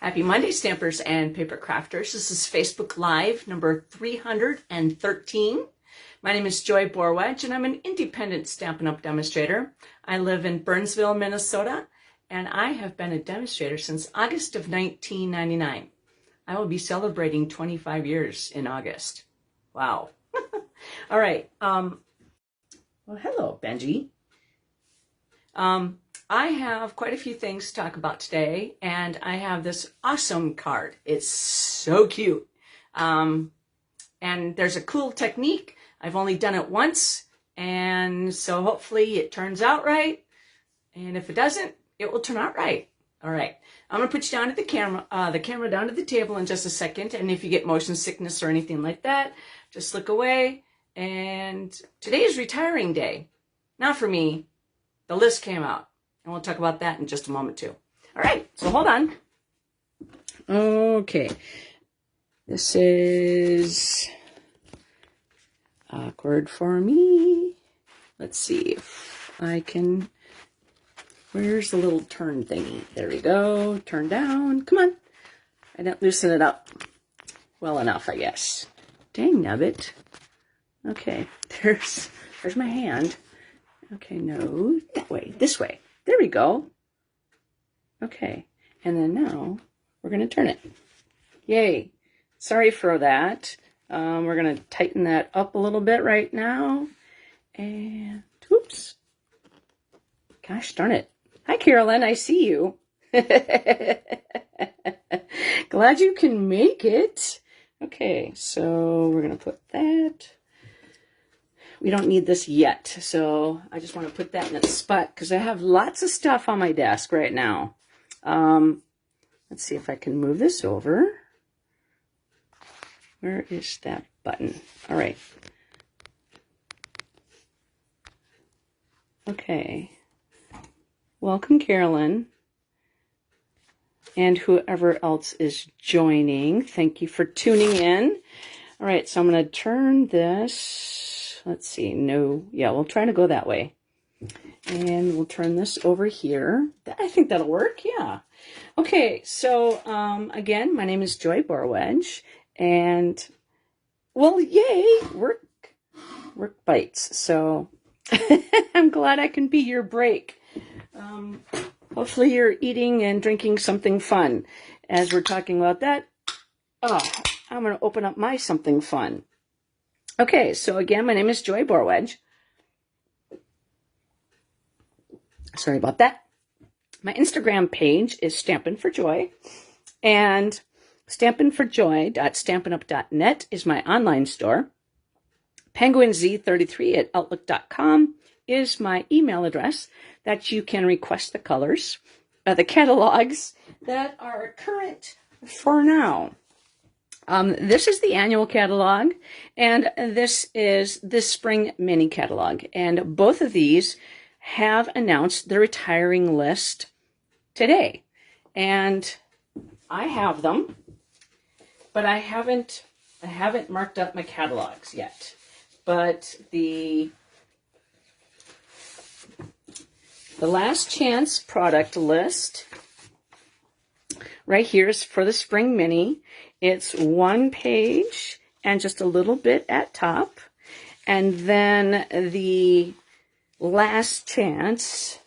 Happy Monday, Stampers and Paper Crafters. This is Facebook Live number 313. My name is Joy Borwedge, and I'm an independent Stampin' Up! Demonstrator. I live in Burnsville, Minnesota, and I have been a demonstrator since August of 1999. I will be celebrating 25 years in August. Wow. All right. Well, hello, Benji. I have quite a few things to talk about today, and I have this awesome card. It's so cute. And there's a cool technique. I've only done it once, and so hopefully it turns out right. And if it doesn't, it will turn out right. All right. I'm going to put you down at the camera down at the table in just a second. And if you get motion sickness or anything like that, just look away. And today is retiring day. Not for me. The list came out. And we'll talk about that in just a moment, too. All right, so hold on. Okay. This is awkward for me. Let's see if I can... Where's the little turn thingy? There we go. Turn down. Come on. I didn't loosen it up well enough, I guess. Dang nabbit. Okay, there's my hand. Okay, no, that way, this way. There we go. Okay, and then now we're going to turn it. Yay. Sorry for that. We're going to tighten that up a little bit right now. And, oops. Gosh darn it. Hi, Carolyn. I see you. Glad you can make it. Okay, so we're going to put that. We don't need this yet, so I just want to put that in its spot because I have lots of stuff on my desk right now. Let's see if I can move this over. Where is that button? All right. Okay. Welcome, Carolyn. And whoever else is joining, thank you for tuning in. All right, so I'm going to turn this... Let's see, no, yeah, we'll try to go that way. And we'll turn this over here. I think that'll work, yeah. Okay, so again, my name is Joy Borwedge, and, well, yay, work bites. So I'm glad I can be your break. Hopefully you're eating and drinking something fun. As we're talking about that, I'm going to open up my something fun. Okay, so again, my name is Joy Borwedge. Sorry about that. My Instagram page is Stampin' for Joy, and stampinforjoy.stampinup.net is my online store. penguinz33@outlook.com is my email address that you can request the colors, the catalogs that are current for now. This is the annual catalog, and this is the spring mini catalog. And both of these have announced the retiring list today. And I have them, but I haven't marked up my catalogs yet. But the last chance product list right here is for the spring mini. It's one page and just a little bit at top. And then the last chance,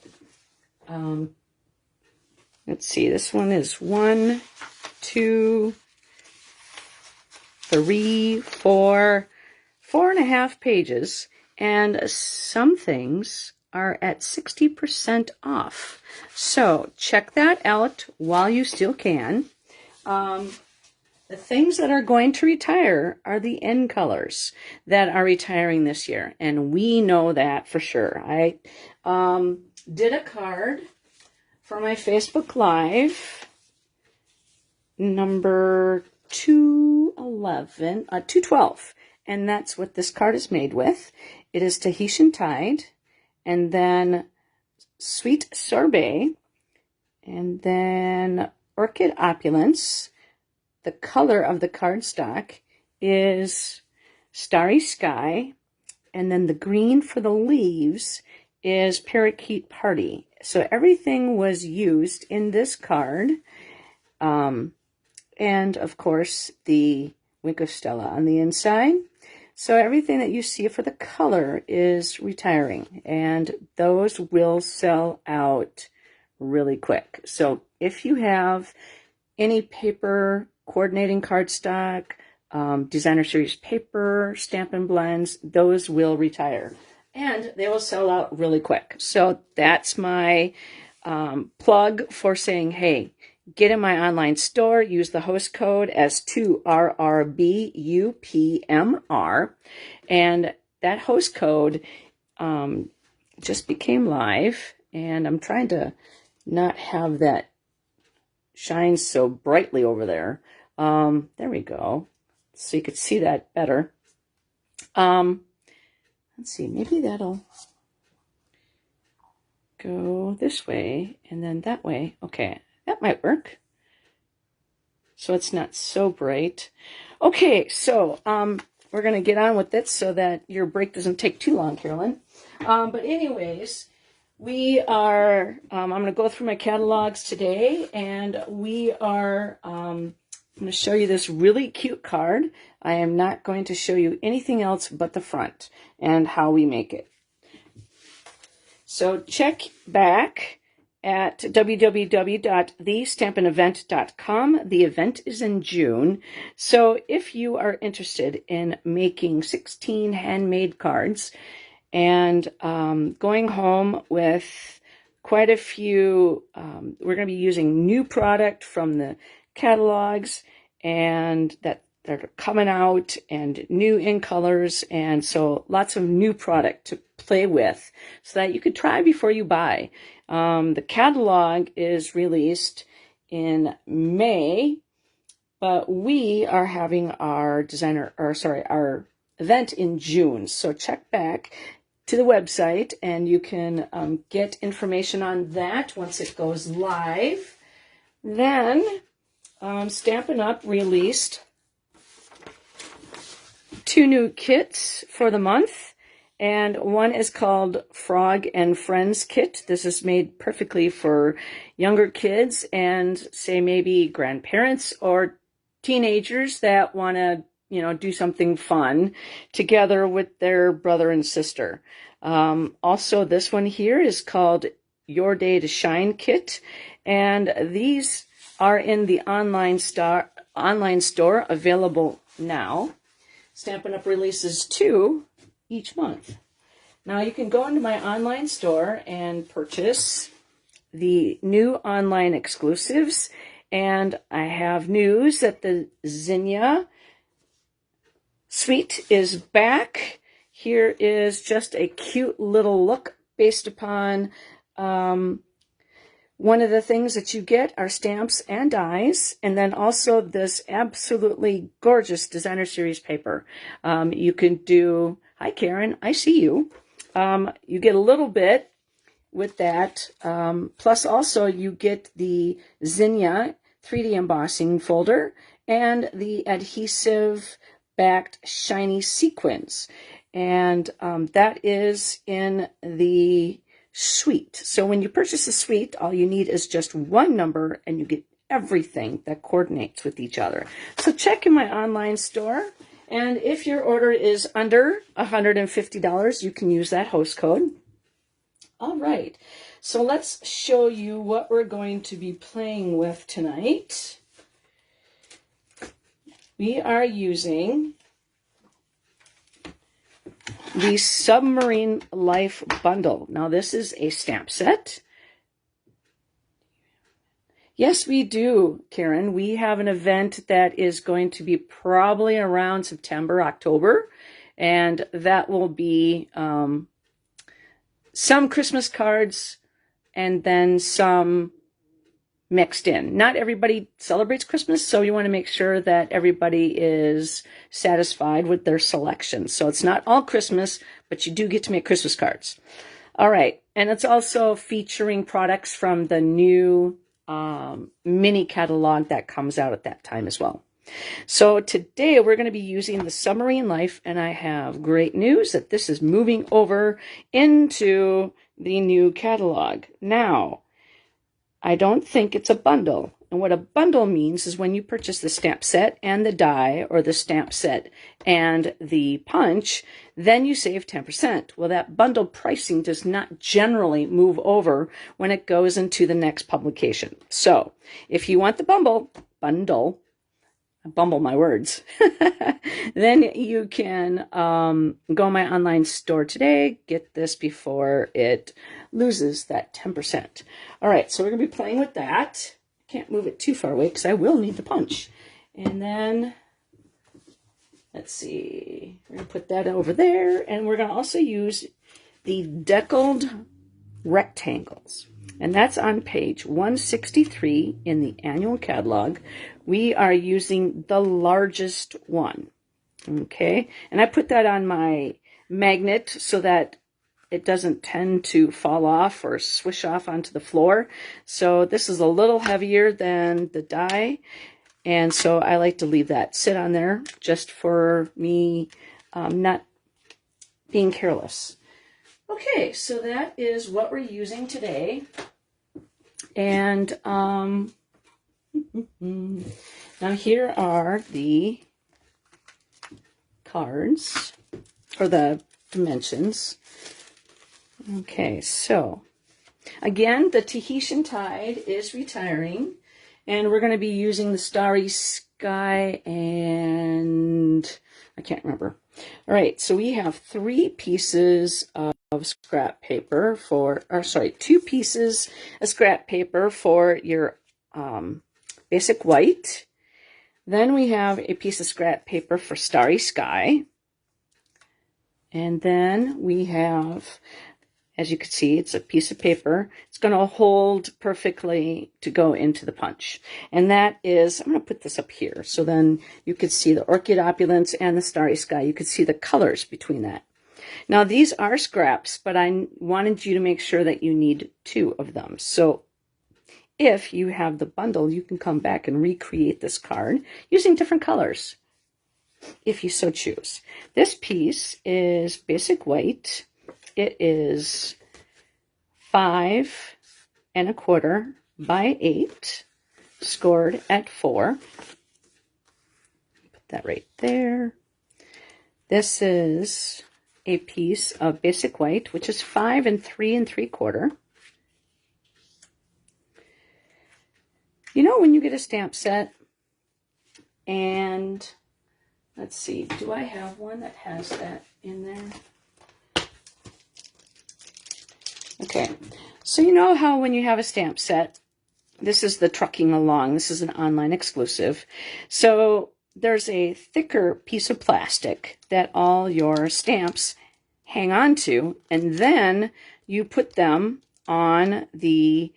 let's see, this one is 1, 2, 3, 4, 4.5 pages. And some things are at 60% off. So check that out while you still can. The things that are going to retire are the end colors that are retiring this year. And we know that for sure. I did a card for my Facebook Live, number 212. And that's what this card is made with. It is Tahitian Tide, and then Sweet Sorbet, and then Orchid Opulence. The color of the cardstock is Starry Sky, and then the green for the leaves is Parakeet Party. So everything was used in this card. And of course, the Wink of Stella on the inside. So everything that you see for the color is retiring, and those will sell out really quick. So if you have any paper coordinating cardstock, designer series paper, Stampin' Blends, those will retire, and they will sell out really quick. So that's my plug for saying, hey, get in my online store, use the host code S2RRBUPMR, and that host code just became live, and I'm trying to not have that shine so brightly over there. There we go. So you could see that better. Let's see, maybe that'll go this way and then that way. Okay. That might work. So it's not so bright. Okay, so we're going to get on with it so that your break doesn't take too long, Carolyn. But anyways, we are, I'm going to go through my catalogs today, and we are, I'm going to show you this really cute card. I am not going to show you anything else but the front and how we make it. So check back at www.thestampinevent.com. The event is in June. So if you are interested in making 16 handmade cards and going home with quite a few, we're going to be using new product from the catalogs and that are coming out, and new in colors, and so lots of new product to play with so that you could try before you buy. The catalog is released in May, but we are having our our event in June. So check back to the website and you can get information on that once it goes live. Then Stampin' Up! Released 2 new kits for the month, and one is called Frog and Friends Kit. This is made perfectly for younger kids and say maybe grandparents or teenagers that want to, do something fun together with their brother and sister. Also, this one here is called Your Day to Shine Kit, and these are in the online store available now. Stampin' Up! Releases 2 each month. Now you can go into my online store and purchase the new online exclusives, and I have news that the Zinnia Suite is back. Here is just a cute little look based upon one of the things that you get are stamps and dies, and then also this absolutely gorgeous designer series paper. You can do, hi Karen, I see you. You get a little bit with that, plus also you get the Zinnia 3D embossing folder and the adhesive backed shiny sequins, and that is in the suite. So when you purchase a suite, all you need is just one number and you get everything that coordinates with each other. So check in my online store, and if your order is under $150, you can use that host code. All right, so let's show you what we're going to be playing with tonight. We are using the Submarine Life Bundle. Now, this is a stamp set. Yes, we do, Karen. We have an event that is going to be probably around September, October, and that will be some Christmas cards and then some mixed in. Not everybody celebrates Christmas, so you want to make sure that everybody is satisfied with their selection. So it's not all Christmas, but you do get to make Christmas cards. All right, and it's also featuring products from the new mini catalog that comes out at that time as well. So today we're going to be using the Submarine Life, and I have great news that this is moving over into the new catalog. Now, I don't think it's a bundle. And what a bundle means is when you purchase the stamp set and the die, or the stamp set and the punch, then you save 10%. Well, that bundle pricing does not generally move over when it goes into the next publication. So if you want the bundle, I bumble my words, then you can go on my online store today, get this before it loses that 10%. All right, so we're going to be playing with that. Can't move it too far away because I will need the punch. And then, let's see, we're going to put that over there, and we're going to also use the deckled rectangles. And that's on page 163 in the annual catalog. We are using the largest one. Okay, and I put that on my magnet so that it doesn't tend to fall off or swish off onto the floor. So this is a little heavier than the die, and so I like to leave that sit on there just for me not being careless. Okay, so that is what we're using today. And now here are the cards, or the dimensions. Okay, so again, the Tahitian Tide is retiring, and we're going to be using the Starry Sky, and I can't remember. All right, so we have 3 pieces of scrap paper for, or sorry, 2 pieces of scrap paper for your basic white. Then we have a piece of scrap paper for Starry Sky. And then we have, as you can see, it's a piece of paper. It's going to hold perfectly to go into the punch. And that is, I'm going to put this up here so then you could see the Orchid Opulence and the Starry Sky. You could see the colors between that. Now, these are scraps, but I wanted you to make sure that you need 2 of them. So if you have the bundle, you can come back and recreate this card using different colors, if you so choose. This piece is basic white. It is 5 1/4 by 8, scored at 4. Put that right there. This is a piece of basic white, which is 5 3 3/4. You know, when you get a stamp set, and let's see, do I have one that has that in there? Okay, so you know how when you have a stamp set, this is the Trucking Along. This is an online exclusive. So there's a thicker piece of plastic that all your stamps hang on to, and then you put them on the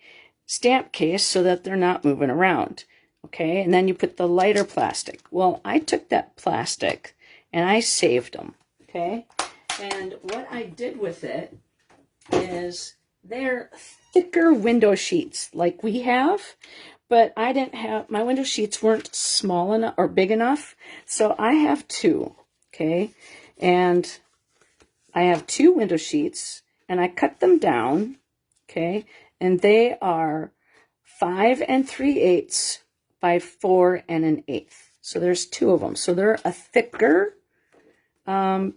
stamp case so that they're not moving around. Okay, and then you put the lighter plastic. Well, I took that plastic and I saved them. Okay, and what I did with it is they're thicker window sheets like we have, but I didn't have, my window sheets weren't small enough or big enough, so I have 2. Okay, and I have 2 window sheets, and I cut them down. Okay, and they are 5 3/8 by 4 1/8. So there's 2 of them. So they're a thicker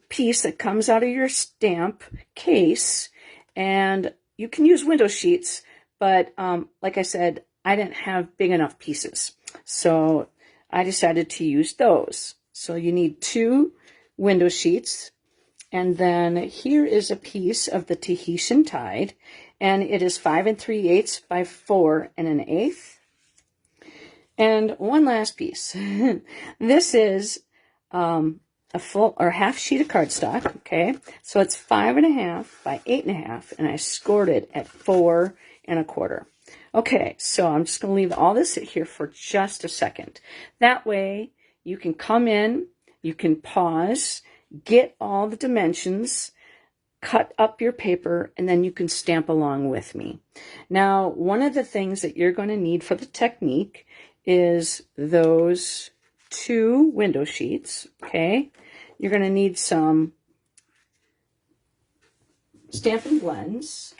piece that comes out of your stamp case, and you can use window sheets, but like I said, I didn't have big enough pieces, so I decided to use those. So you need 2 window sheets. And then here is a piece of the Tahitian Tide, and it is 5 3/8 by 4 1/8. And one last piece. This is a full or half sheet of cardstock. Okay, so it's 5 1/2 by 8 1/2, and I scored it at 4 1/4. Okay, so I'm just going to leave all this here for just a second. That way you can come in, you can pause, get all the dimensions, cut up your paper, and then you can stamp along with me. Now, one of the things that you're going to need for the technique is those 2 window sheets. Okay, you're going to need some Stampin' Blends.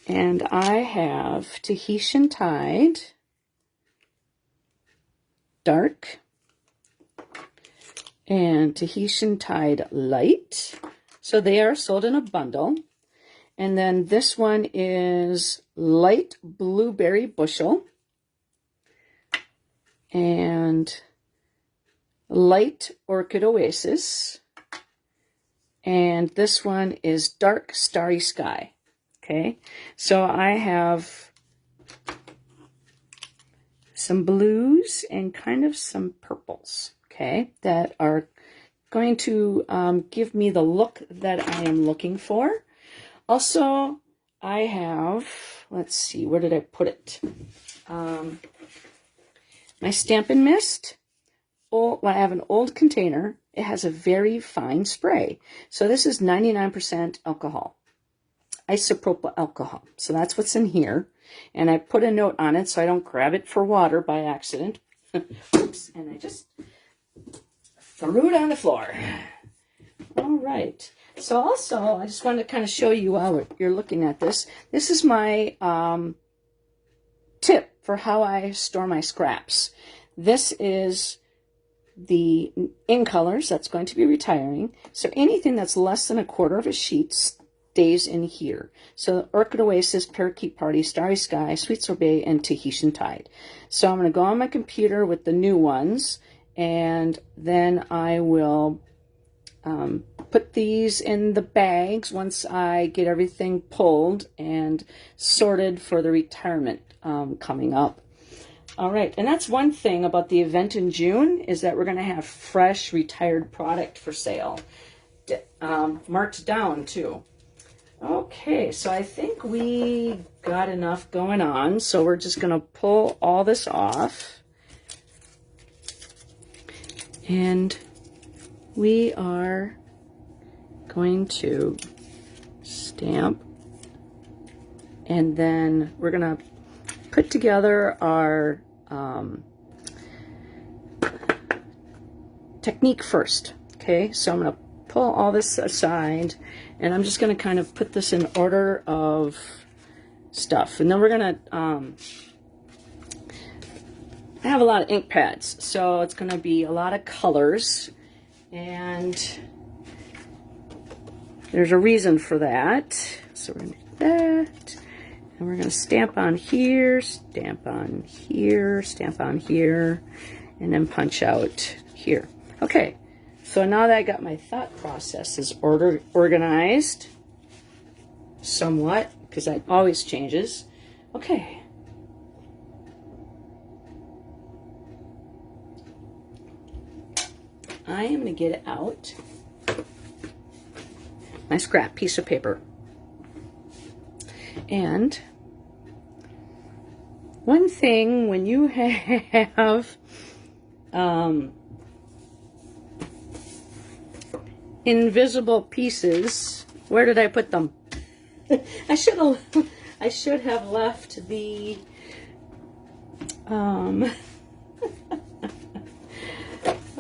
And I have Tahitian Tide, Dark, and Tahitian Tide Light. So they are sold in a bundle. And then this one is Light Blueberry Bushel and Light Orchid Oasis. And this one is Dark Starry Sky. Okay, so I have some blues and kind of some purples, okay, that are going to give me the look that I am looking for. Also, I have, let's see, where did I put it? My Stampin' Mist. Well, I have an old container. It has a very fine spray. So this is 99% alcohol. Isopropyl alcohol. So that's what's in here. And I put a note on it so I don't grab it for water by accident. Oops, and I just threw it on the floor. All right. So also, I just wanted to kind of show you while you're looking at this. This is my tip for how I store my scraps. This is the in colors that's going to be retiring. So anything that's less than a quarter of a sheet stays in here. So Orchid Oasis, Parakeet Party, Starry Sky, Sweet Sorbet, and Tahitian Tide. So I'm going to go on my computer with the new ones, and then I will put these in the bags once I get everything pulled and sorted for the retirement coming up. All right, and that's one thing about the event in June is that we're going to have fresh retired product for sale, marked down too. Okay, so I think we got enough going on, so we're just going to pull all this off. And we are going to stamp, and then we're going to put together our technique first. Okay, so I'm going to pull all this aside, and I'm just going to kind of put this in order of stuff. And then we're going to I have a lot of ink pads, so it's going to be a lot of colors, and there's a reason for that. So we're going to do that, and we're going to stamp on here, stamp on here, stamp on here, and then punch out here. Okay, so now that I got my thought processes organized somewhat, because that always changes. Okay. I am going to get out my scrap piece of paper. And one thing, when you have invisible pieces, where did I put them? I should have left the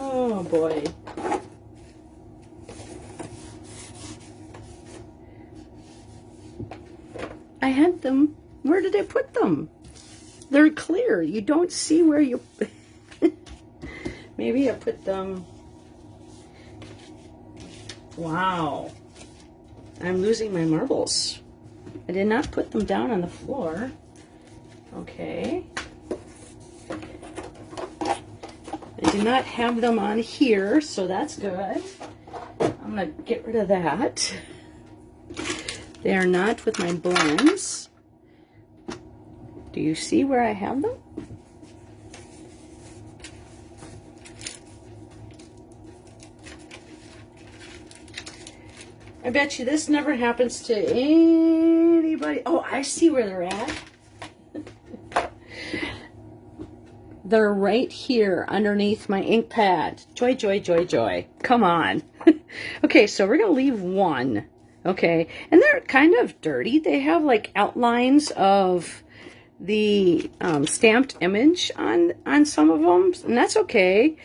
oh boy. I had them. Where did I put them? They're clear. You don't see where you... Maybe I put them... Wow. I'm losing my marbles. I did not put them down on the floor. Okay. I do not have them on here, so that's good. I'm going to get rid of that. They are not with my blends. Do you see where I have them? I bet you this never happens to anybody. Oh, I see where they're at. They're right here underneath my ink pad. Joy, joy, joy, joy. Come on. Okay, so we're going to leave one. Okay, and they're kind of dirty. They have like outlines of the stamped image on some of them, and that's okay.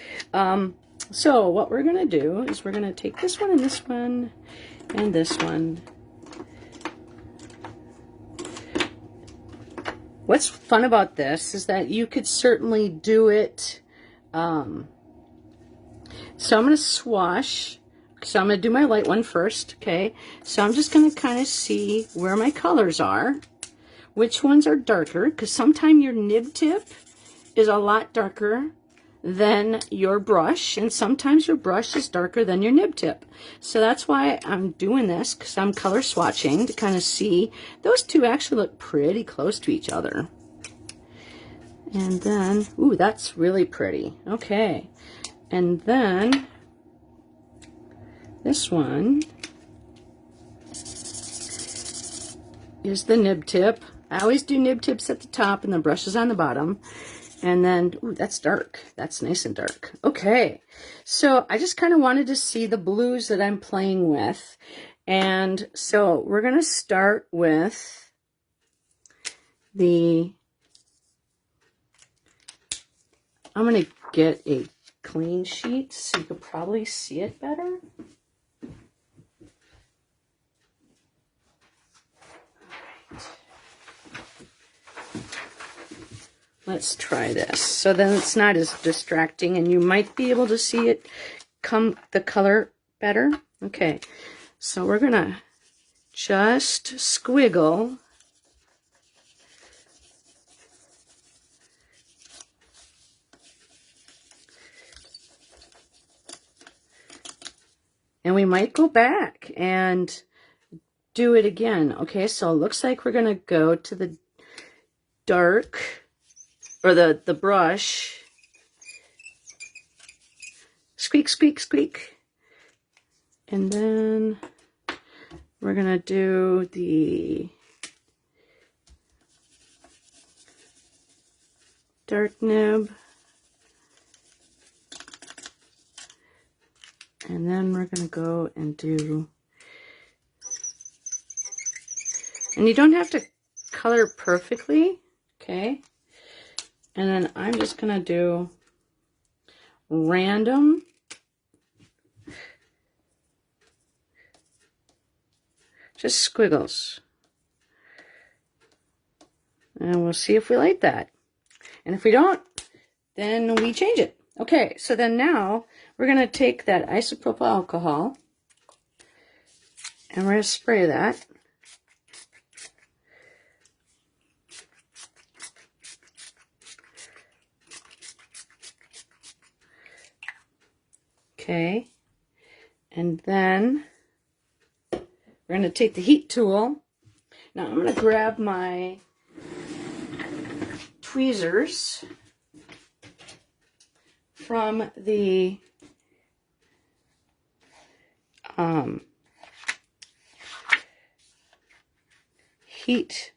So what we're going to do is we're going to take this one and this one, and this one. What's fun about this is that you could certainly do it. So I'm going to swatch. So I'm going to do my light one first, okay? So I'm just going to kind of see where my colors are, which ones are darker, because sometimes your nib tip is a lot darker than your brush, and sometimes your brush is darker than your nib tip. So that's why I'm doing this, because I'm color swatching to kind of see. Those two actually look pretty close to each other. And then, ooh, that's really pretty. Okay. And then this one is the nib tip. I always do nib tips at the top and the brushes on the bottom. And then, ooh, that's dark. That's nice and dark. Okay. So I just kind of wanted to see the blues that I'm playing with. And so we're going to start with I'm going to get a clean sheet so you could probably see it better. Let's try this. So then it's not as distracting and you might be able to see it the color better. Okay, so we're gonna just squiggle and we might go back and do it again. Okay, so it looks like we're gonna go to the dark, or the brush. Squeak, squeak, squeak. And then we're gonna do the dark nib. And then we're gonna go and do, and you don't have to color perfectly, okay? And then I'm just gonna do random just squiggles. And we'll see if we like that. And if we don't, then we change it. Okay, so then now we're gonna take that isopropyl alcohol and we're gonna spray that. Okay, and then we're going to take the heat tool. Now I'm going to grab my tweezers from the heat,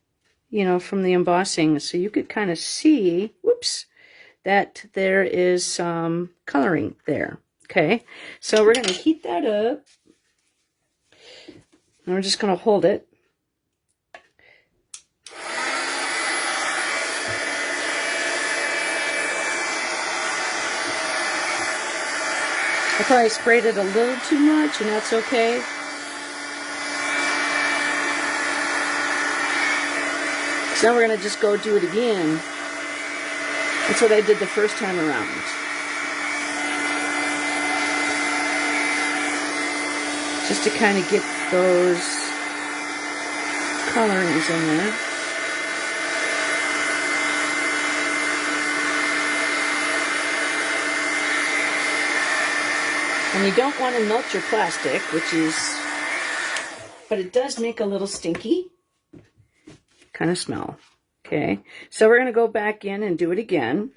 from the embossing, so you could kind of see, whoops, that there is some coloring there. Okay, so we're going to heat that up, and we're just going to hold it. I probably sprayed it a little too much, and that's okay. So now we're going to just go do it again. That's what I did the first time around. Just to kind of get those colorings in there. And you don't want to melt your plastic, but it does make a little stinky kind of smell. Okay, so we're going to go back in and do it again.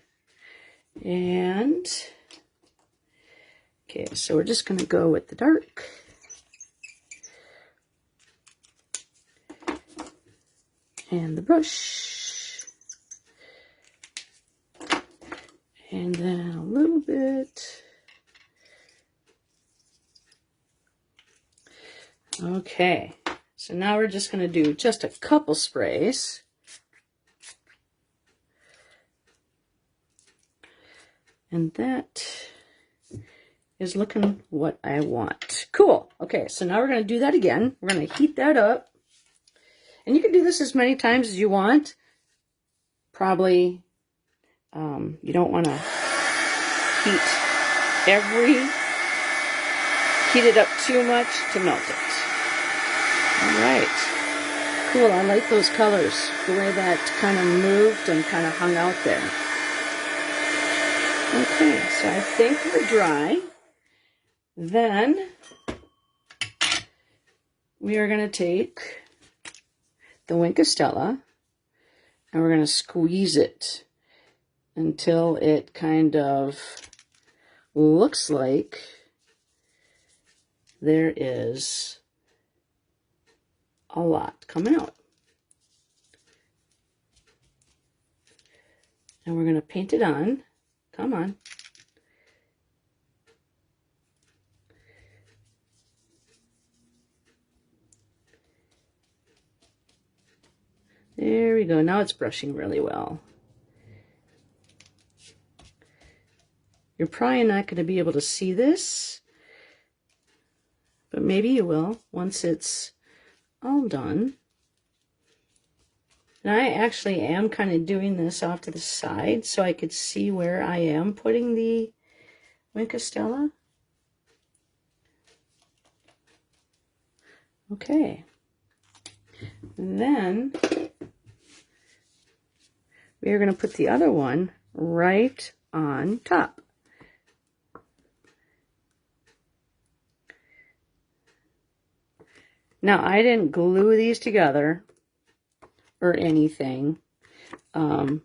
And, okay, so we're just going to go with the dark. And the brush. And then a little bit. Okay, so now we're just going to do just a couple sprays. And that is looking what I want. Cool. Okay, so now we're going to do that again. We're going to heat that up. And you can do this as many times as you want. Probably, you don't want to heat it up too much to melt it. All right. Cool, I like those colors. The way that kind of moved and kind of hung out there. Okay, so I think we're dry. Then we are going to take the Winkostella and we're going to squeeze it until it kind of looks like there is a lot coming out. And we're going to paint it on. Come on. There we go. Now it's brushing really well. You're probably not going to be able to see this, but maybe you will once it's all done. And I actually am kind of doing this off to the side so I could see where I am putting the Winkostella. Okay. And then we are going to put the other one right on top. Now, I didn't glue these together or anything, but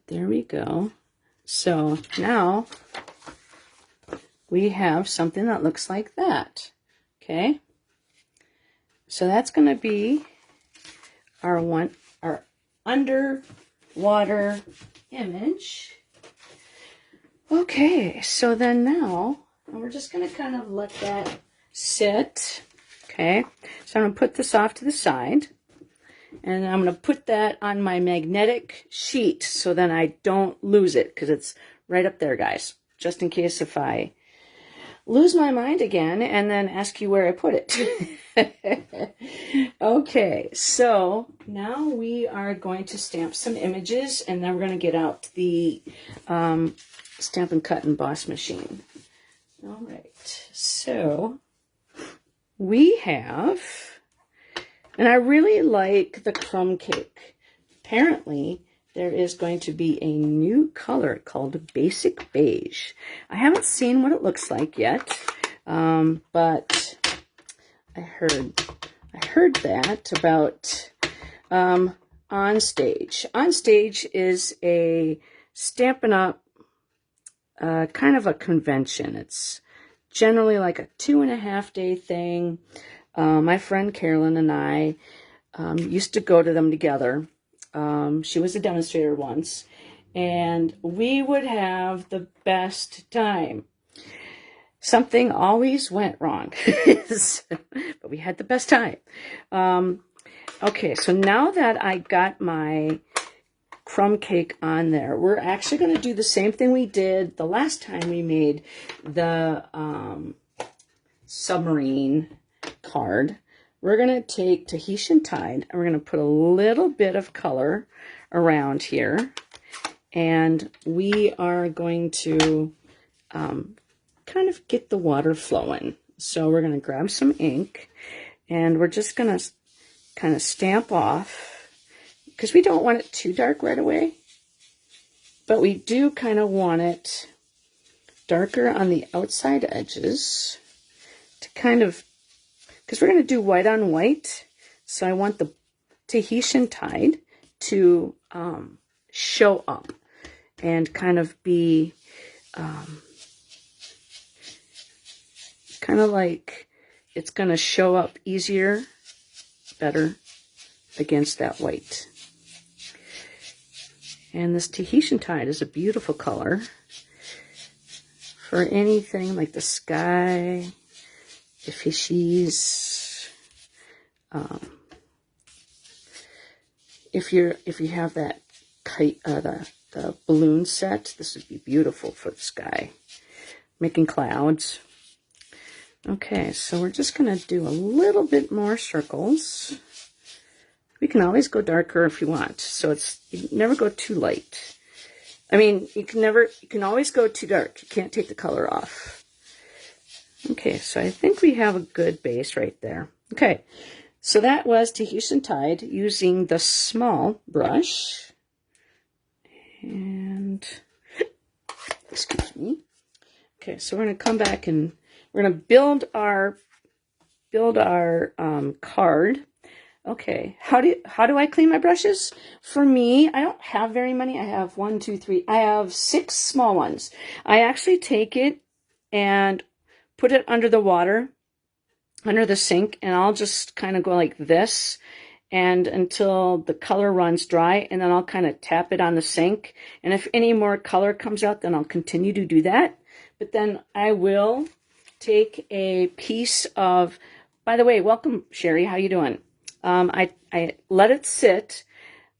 there we go. So now we have something that looks like that. Okay, so that's going to be our underwater image. Okay, so then now we're just going to kind of let that sit. Okay, so I'm going to put this off to the side, and I'm going to put that on my magnetic sheet so then I don't lose it, because it's right up there, guys, just in case if I lose my mind again and then ask you where I put it. Okay, so now we are going to stamp some images, and then we're going to get out the Stamp and Cut Emboss machine. All right, so we have, and I really like the crumb cake. Apparently, there is going to be a new color called Basic Beige. I haven't seen what it looks like yet, but I heard that about On Stage. On Stage is a Stampin' Up! Kind of a convention. It's generally like a 2.5-day thing. My friend Carolyn and I used to go to them together. She was a demonstrator once, and we would have the best time. Something always went wrong, but we had the best time. Okay, so now that I got my crumb cake on there, we're actually going to do the same thing we did the last time we made the Submarine card. We're going to take Tahitian Tide, and we're going to put a little bit of color around here, and we are going to kind of get the water flowing. So we're going to grab some ink, and we're just going to kind of stamp off, because we don't want it too dark right away, but we do kind of want it darker on the outside edges to kind of, because we're going to do white on white, so I want the Tahitian Tide to show up and kind of be kind of like it's going to show up easier, better against that white. And this Tahitian Tide is a beautiful color for anything like the sky, the fishies. If you have that kite, the the balloon set. This would be beautiful for the sky, making clouds. Okay, so we're just going to do a little bit more circles. We can always go darker if you want, so you never go too light. I mean, you can always go too dark. You can't take the color off. Okay, so I think we have a good base right there. Okay, so that was Tahitian Tide using the small brush. And, excuse me. Okay, so we're going to come back and we're going to build our card. Okay, how do I clean my brushes? For me, I don't have very many. I have 1, 2, 3. I have 6 small ones. I actually take it and put it under the water, under the sink, and I'll just kind of go like this and until the color runs dry, and then I'll kind of tap it on the sink. And if any more color comes out, then I'll continue to do that. But then I will take a piece of, by the way, welcome Sherry, how you doing? I let it sit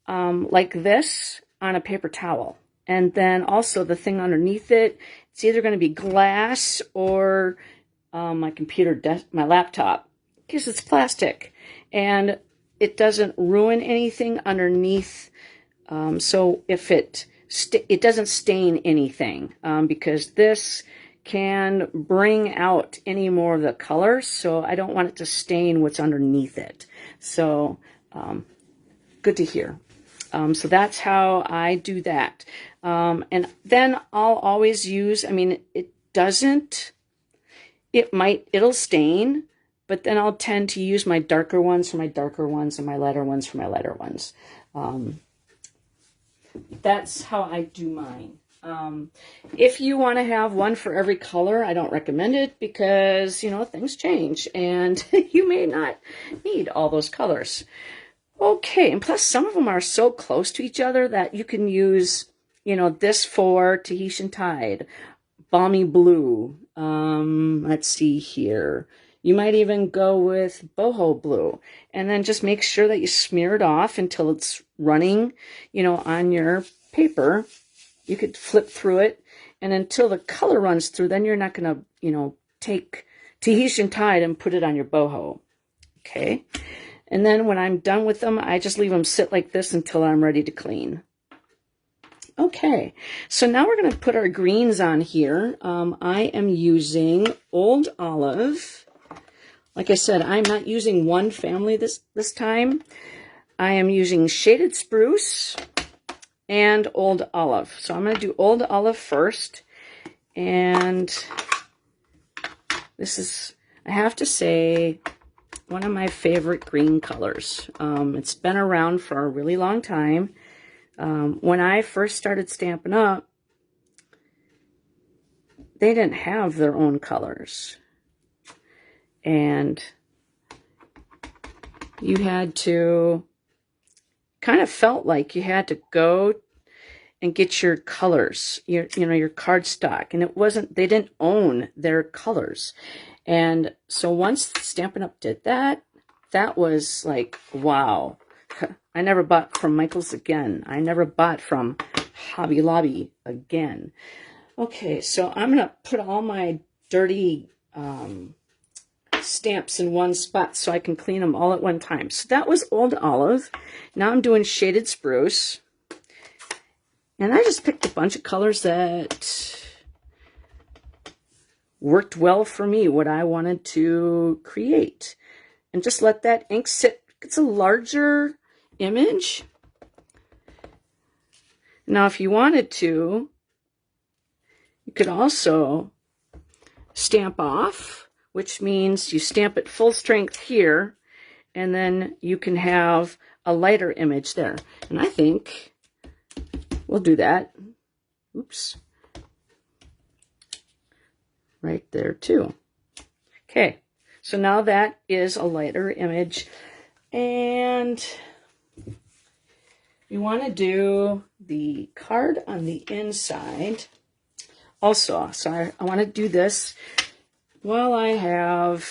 like this on a paper towel. And then also the thing underneath it, it's either going to be glass or my my laptop, because it's plastic. And it doesn't ruin anything underneath. So if it doesn't stain anything, because this can bring out any more of the color, so I don't want it to stain what's underneath it. So good to hear. So that's how I do that. And then I'll always use, I mean, it'll stain, but then I'll tend to use my darker ones for my darker ones and my lighter ones for my lighter ones. That's how I do mine. If you want to have one for every color, I don't recommend it because, things change and you may not need all those colors. Okay, and plus some of them are so close to each other that you can use, this for Tahitian Tide, Balmy Blue. Let's see here. You might even go with boho blue, and then just make sure that you smear it off until it's running, on your paper. You could flip through it, and until the color runs through, then you're not going to, take Tahitian Tide and put it on your boho. Okay. And then when I'm done with them, I just leave them sit like this until I'm ready to clean. Okay, so now we're going to put our greens on here. I am using Old Olive. Like I said, I'm not using one family this time. I am using Shaded Spruce and Old Olive. So I'm going to do Old Olive first. And this is, I have to say, one of my favorite green colors. It's been around for a really long time. When I first started Stampin' Up, they didn't have their own colors. And you had to, kind of felt like you had to go and get your colors, your cardstock. And it wasn't, they didn't own their colors. And so once Stampin' Up did that, that was like, wow. I never bought from Michael's again. I never bought from Hobby Lobby again. Okay, so I'm going to put all my dirty stamps in one spot so I can clean them all at one time. So that was Old Olive. Now I'm doing Shaded Spruce. And I just picked a bunch of colors that worked well for me, what I wanted to create. And just let that ink sit. It's a larger image. Now, if you wanted to, you could also stamp off, which means you stamp it full strength here, and then you can have a lighter image there. And I think we'll do that. Oops. Right there too. Okay, so now that is a lighter image. And you want to do the card on the inside also. So I want to do this while I have,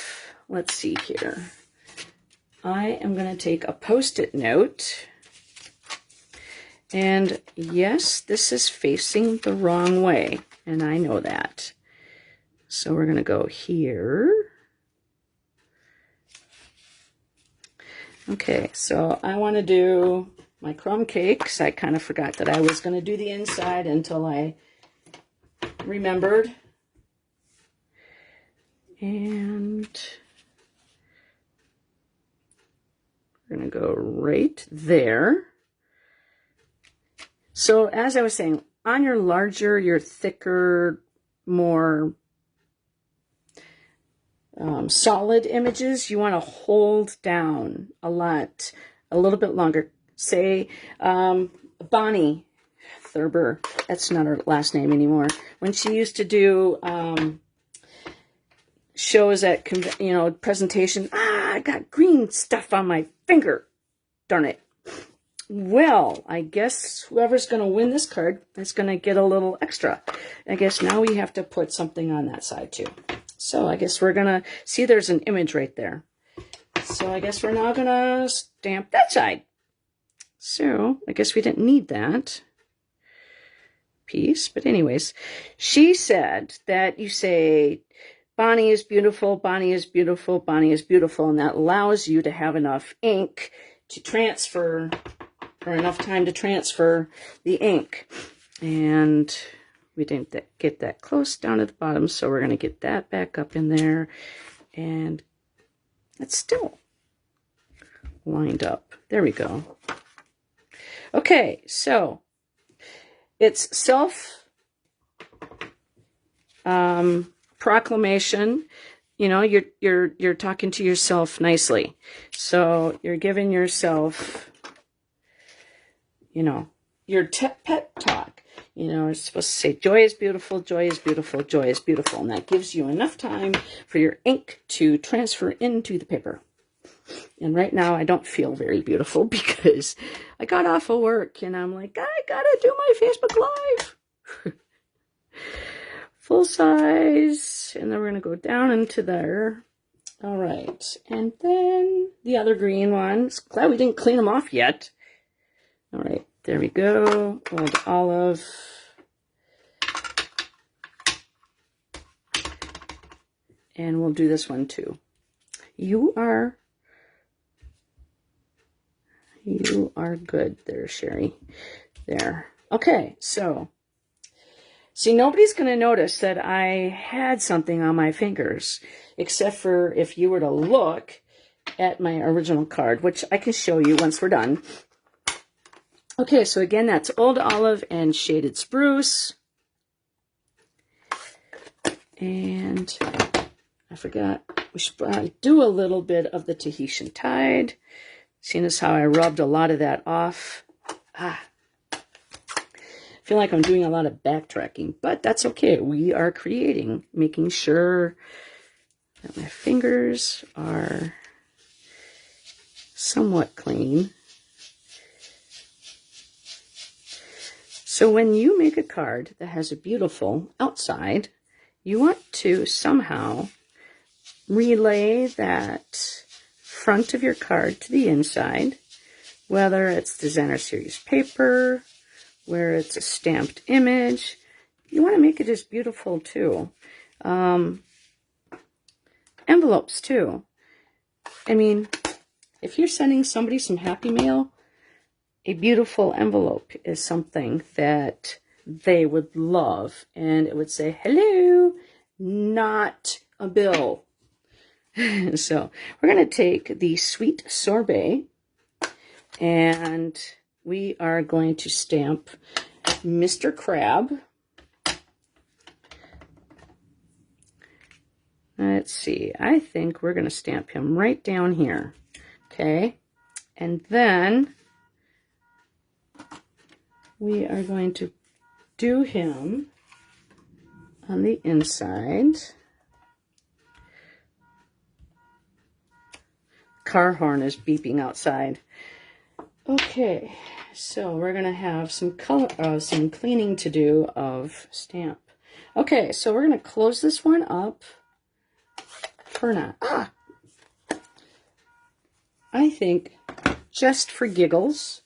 let's see here. I am going to take a Post-it note And yes, this is facing the wrong way, and I know that. So we're going to go here. Okay, so I want to do my crumb cakes. I kind of forgot that I was going to do the inside until I remembered. And we're going to go right there. So as I was saying, on your larger, your thicker, more solid images, you want to hold down a little bit longer. Say Bonnie Thurber, that's not her last name anymore. When she used to do shows at, presentation, I got green stuff on my finger. Darn it. Well, I guess whoever's going to win this card is going to get a little extra. I guess now we have to put something on that side too. So I guess we're going to see there's an image right there. So I guess we're now going to stamp that side. So I guess we didn't need that piece. But anyways, she said that you say, Bonnie is beautiful, Bonnie is beautiful, Bonnie is beautiful. And that allows you to have enough ink to transfer, or enough time to transfer the ink. And we didn't get that close down at the bottom, so we're going to get that back up in there. And it's still lined up. There we go. Okay, so it's proclamation. You know, you're talking to yourself nicely. So you're giving yourself, you know, your pep talk. You know, you're supposed to say, joy is beautiful, joy is beautiful, joy is beautiful. And that gives you enough time for your ink to transfer into the paper. And right now I don't feel very beautiful because I got off of work and I'm like, I gotta do my Facebook Live. Full size. And then we're going to go down into there. All right. And then the other green ones. Glad we didn't clean them off yet. All right. There we go. Old Olive. And we'll do this one too. You are good there, Sherry. There. Okay, so see, nobody's going to notice that I had something on my fingers, except for if you were to look at my original card, which I can show you once we're done. Okay, so again, that's Old Olive and Shaded Spruce. And I forgot, we should do a little bit of the Tahitian Tide. Seeing as how I rubbed a lot of that off. I feel like I'm doing a lot of backtracking, but that's okay. We are creating, making sure that my fingers are somewhat clean. So when you make a card that has a beautiful outside, you want to somehow relay that front of your card to the inside, whether it's designer series paper, where it's a stamped image. You want to make it as beautiful too. Envelopes too. I mean, if you're sending somebody some happy mail, a beautiful envelope is something that they would love. And it would say, hello, not a bill. So we're going to take the Sweet Sorbet and we are going to stamp Mr. Crab. Let's see, I think we're going to stamp him right down here. Okay, and then we are going to do him on the inside. Car horn is beeping outside. Okay, so we're gonna have some some cleaning to do of stamp. Okay, so we're gonna close this one up for now. I think just for giggles,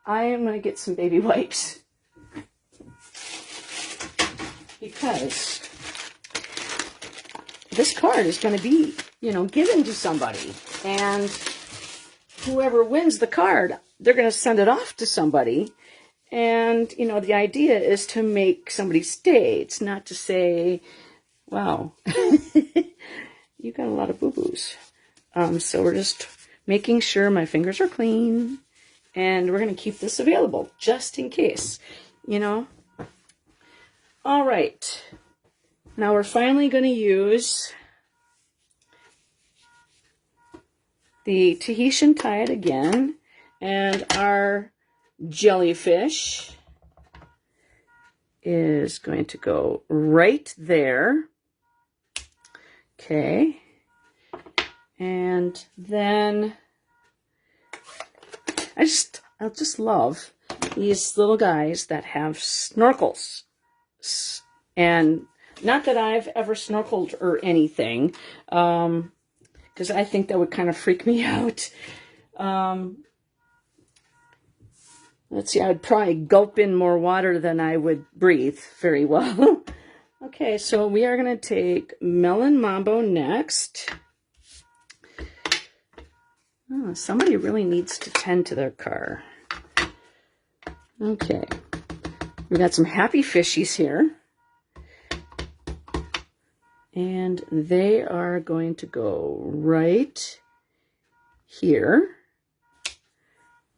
I am going to get some baby wipes because this card is going to be, you know, given to somebody. And whoever wins the card, they're going to send it off to somebody. And, you know, the idea is to make somebody stay. It's not to say, wow, you got a lot of boo-boos. So we're just making sure my fingers are clean. And we're going to keep this available just in case, you know. All right. Now we're finally going to use the Tahitian Tide again. And our jellyfish is going to go right there. Okay. And then I just love these little guys that have snorkels. And not that I've ever snorkeled or anything, because I think that would kind of freak me out. Let's see, I'd probably gulp in more water than I would breathe very well. Okay, so we are going to take Melon Mambo next. Oh, somebody really needs to tend to their car. Okay, we got some happy fishies here. And they are going to go right here.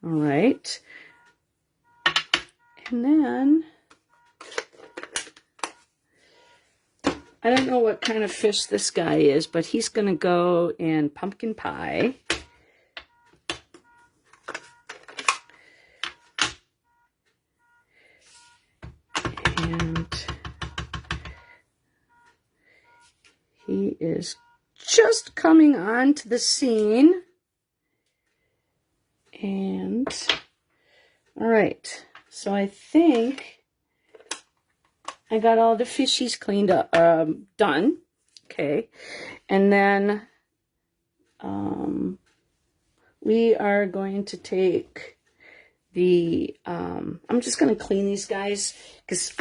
All right. And then, I don't know what kind of fish this guy is, but he's going to go in pumpkin pie. And he is just coming onto the scene. And, all right. So I think I got all the fishies cleaned up, done. Okay. And then we are going to take the, I'm just going to clean these guys because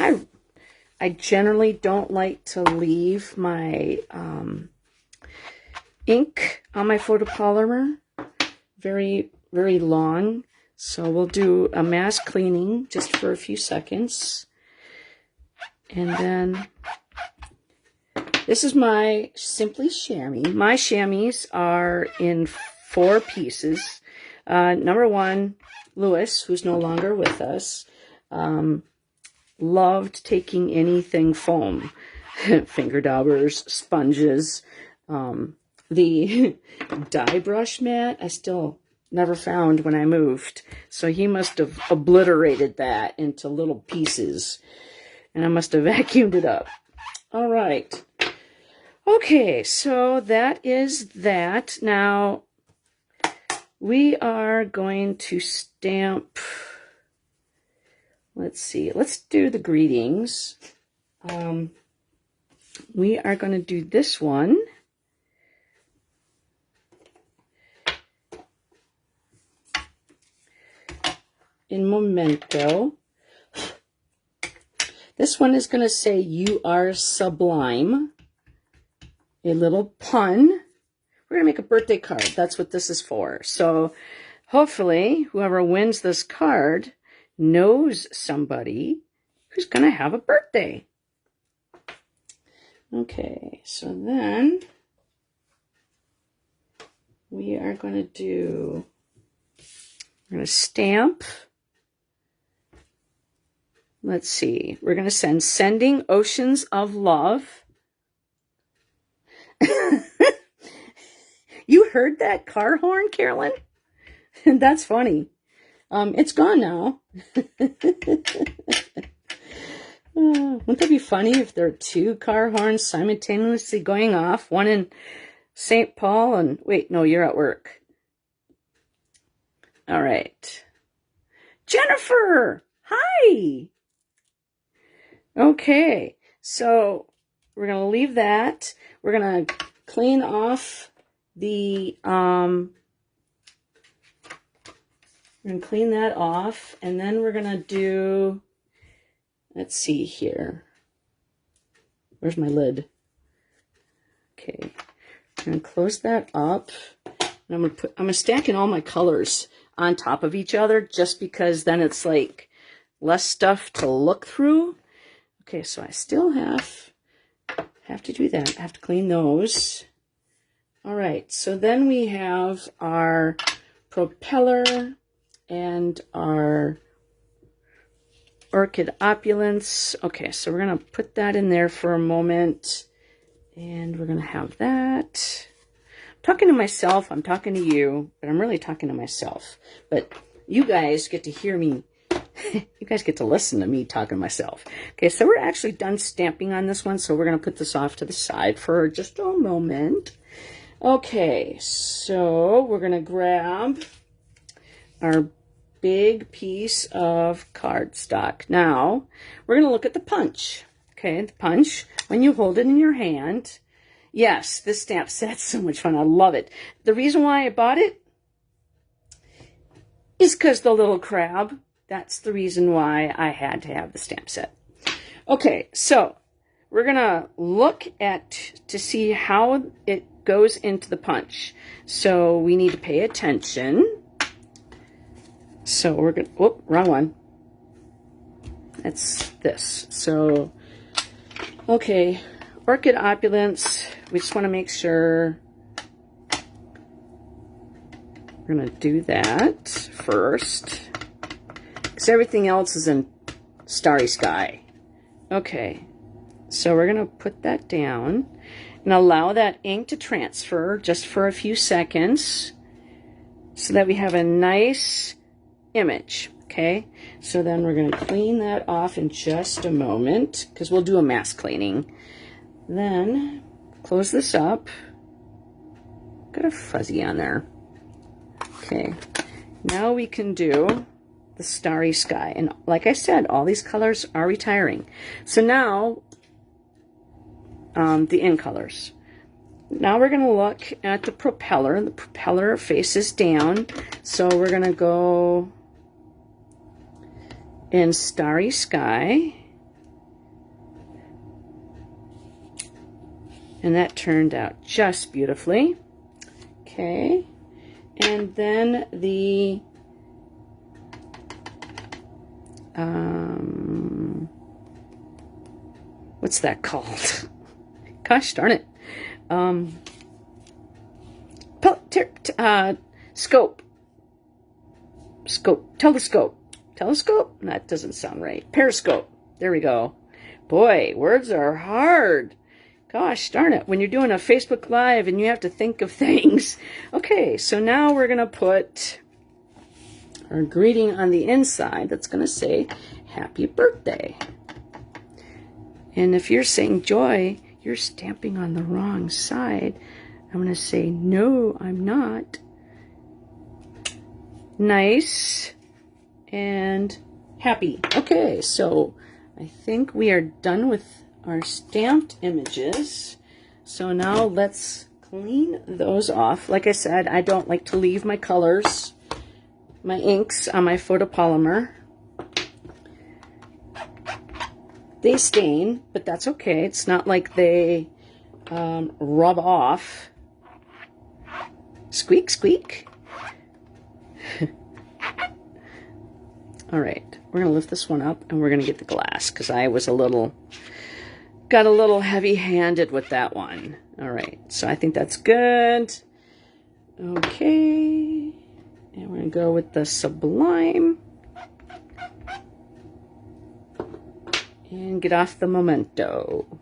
I generally don't like to leave my ink on my photopolymer very, very long. So we'll do a mass cleaning just for a few seconds. And then this is my Simply Chamois. My chamois are in 4 pieces. Number 1, Lewis, who's no longer with us, loved taking anything foam. Finger daubers, sponges, the dye brush mat, I still never found when I moved. So he must have obliterated that into little pieces. And I must have vacuumed it up. All right. Okay, so that is that. Now, we are going to stamp, let's see, let's do the greetings. We are going to do this one. In Memento. This one is going to say, "You are sublime." A little pun. We're going to make a birthday card. That's what this is for. So hopefully whoever wins this card knows somebody who's going to have a birthday. Okay, so then we are going to do, we're going to stamp. Let's see. We're going to send Sending Oceans of Love. You heard that car horn, Carolyn? That's funny. It's gone now. Wouldn't that be funny if there are 2 car horns simultaneously going off? One in St. Paul and... Wait, no, you're at work. All right. Jennifer! Hi! Okay, so we're going to leave that. We're going to clean off the We're going to clean that off, and then we're going to do, let's see here. Where's my lid? Okay. I'm going to close that up. And I'm stacking all my colors on top of each other just because then it's like less stuff to look through. Okay, so I still have to do that. I have to clean those. All right, so then we have our propeller and our orchid opulence. Okay, so we're going to put that in there for a moment. And we're going to have that. I'm talking to myself. I'm talking to you. But I'm really talking to myself. But you guys get to hear me. You guys get to listen to me talking to myself. Okay, so we're actually done stamping on this one. So we're going to put this off to the side for just a moment. Okay, so we're going to grab our big piece of cardstock. Now, we're going to look at the punch. Okay, the punch, when you hold it in your hand. Yes, this stamp set's so much fun. I love it. The reason why I bought it is because the little crab. That's the reason why I had to have the stamp set. Okay, so we're going to look at to see how it goes into the punch. So we need to pay attention. So we're going to, oh, wrong one. That's this. So, okay, orchid opulence. We just want to make sure we're going to do that first. Because everything else is in Starry Sky. Okay, so we're going to put that down and allow that ink to transfer just for a few seconds so that we have a nice image. Okay, so then we're going to clean that off in just a moment because we'll do a mask cleaning. Then close this up. Got a fuzzy on there. Okay, now we can do the Starry Sky. And like I said, all these colors are retiring. So now, the in colors. Now we're going to look at the propeller. The propeller faces down. So we're going to go in Starry Sky. And that turned out just beautifully. Okay. And then the what's that called? Gosh darn it. Scope. Telescope? That doesn't sound right. Periscope. There we go. Boy, words are hard. Gosh darn it. When you're doing a Facebook Live and you have to think of things. Okay, so now we're going to put our greeting on the inside. That's going to say, Happy Birthday. And if you're saying joy, you're stamping on the wrong side. I'm going to say, no, I'm not. Nice and happy. Okay, so I think we are done with our stamped images. So now let's clean those off. Like I said, I don't like to leave my colors, my inks on my photopolymer. They stain, but that's okay. It's not like they rub off. Squeak, squeak. All right, we're going to lift this one up and we're going to get the glass because I was got a little heavy-handed with that one. All right, so I think that's good. Okay, and we're going to go with the Sublime. And get off the Memento.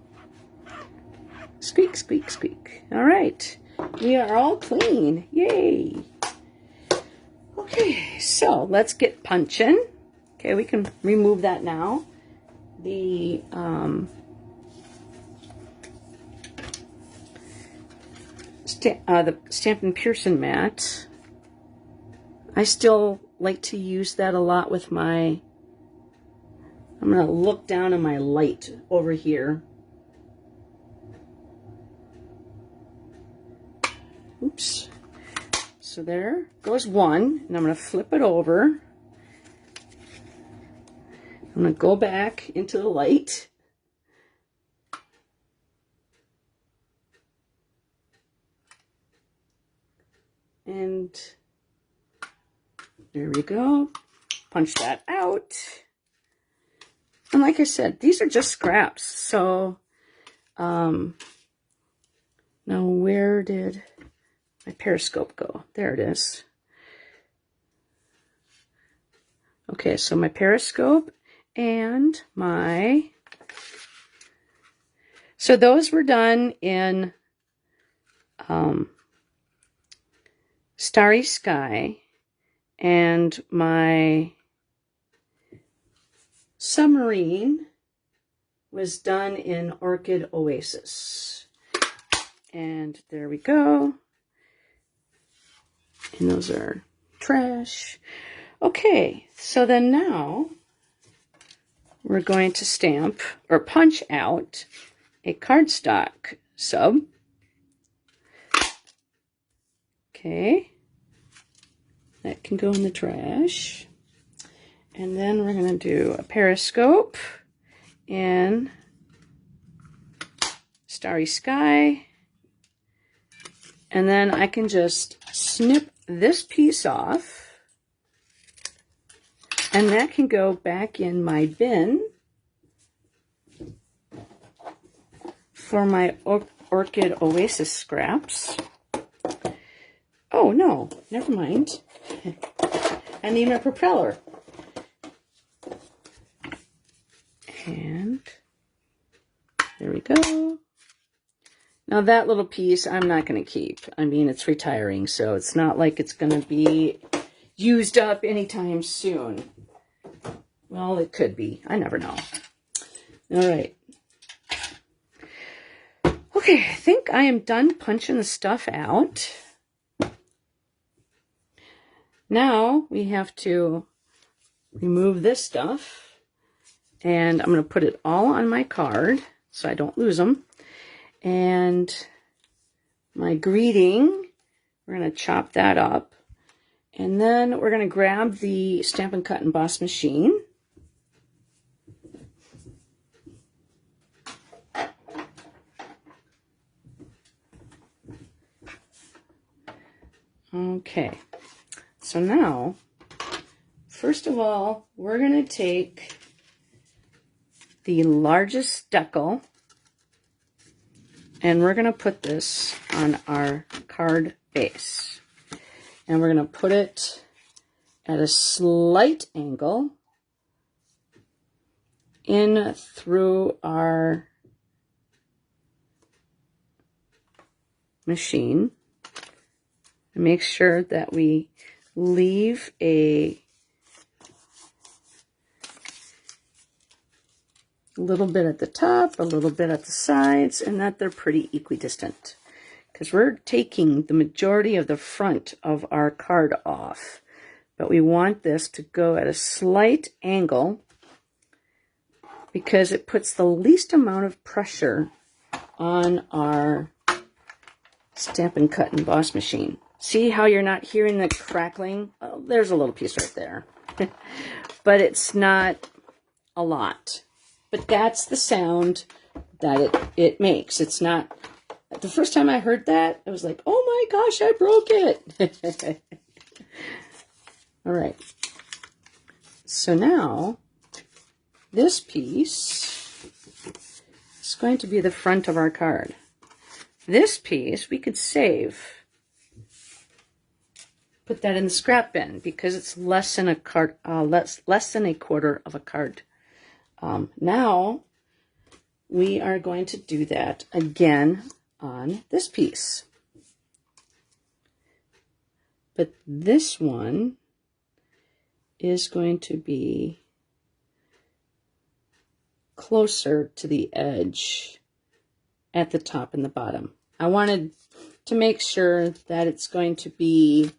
Squeak, squeak, squeak. All right, we are all clean. Yay. Okay, so let's get punching. Okay, we can remove that now. The Stampin' Pearson mat. I still like to use that a lot with my, I'm going to look down on my light over here. Oops. So there goes one, and I'm going to flip it over. I'm going to go back into the light. And there we go. Punch that out. And like I said, these are just scraps. So, now where did my periscope go? There it is. Okay, so my periscope and my... So those were done in Starry Sky, and my Submarine was done in Orchid Oasis. And there we go. And those are trash. Okay, so then now we're going to stamp or punch out a cardstock sub. Okay, that can go in the trash. And then we're going to do a periscope in Starry Sky. And then I can just snip this piece off. And that can go back in my bin for my Orchid Oasis scraps. Oh, no, never mind. I need my propeller. And there we go. Now that little piece I'm not going to keep. I mean, it's retiring, so it's not like it's going to be used up anytime soon. Well, it could be. I never know. All right. Okay, I think I am done punching the stuff out. Now we have to remove this stuff. And I'm going to put it all on my card so I don't lose them. And my greeting, we're going to chop that up. And then we're going to grab the Stampin' Cut and Emboss machine. Okay, so now, first of all, we're going to take the largest decal, and we're going to put this on our card base. And we're going to put it at a slight angle in through our machine. And make sure that we leave a little bit at the top, a little bit at the sides, and that they're pretty equidistant. Because we're taking the majority of the front of our card off. But we want this to go at a slight angle because it puts the least amount of pressure on our Stampin' Cut and Emboss machine. See how you're not hearing the crackling? Oh, there's a little piece right there. But it's not a lot. But that's the sound that it makes. It's not... The first time I heard that, I was like, oh my gosh, I broke it. All right. So now, this piece is going to be the front of our card. This piece we could save. Put that in the scrap bin because it's less than a card, less than a quarter of a card. Now we are going to do that again on this piece. But this one is going to be closer to the edge at the top and the bottom. I wanted to make sure that it's going to be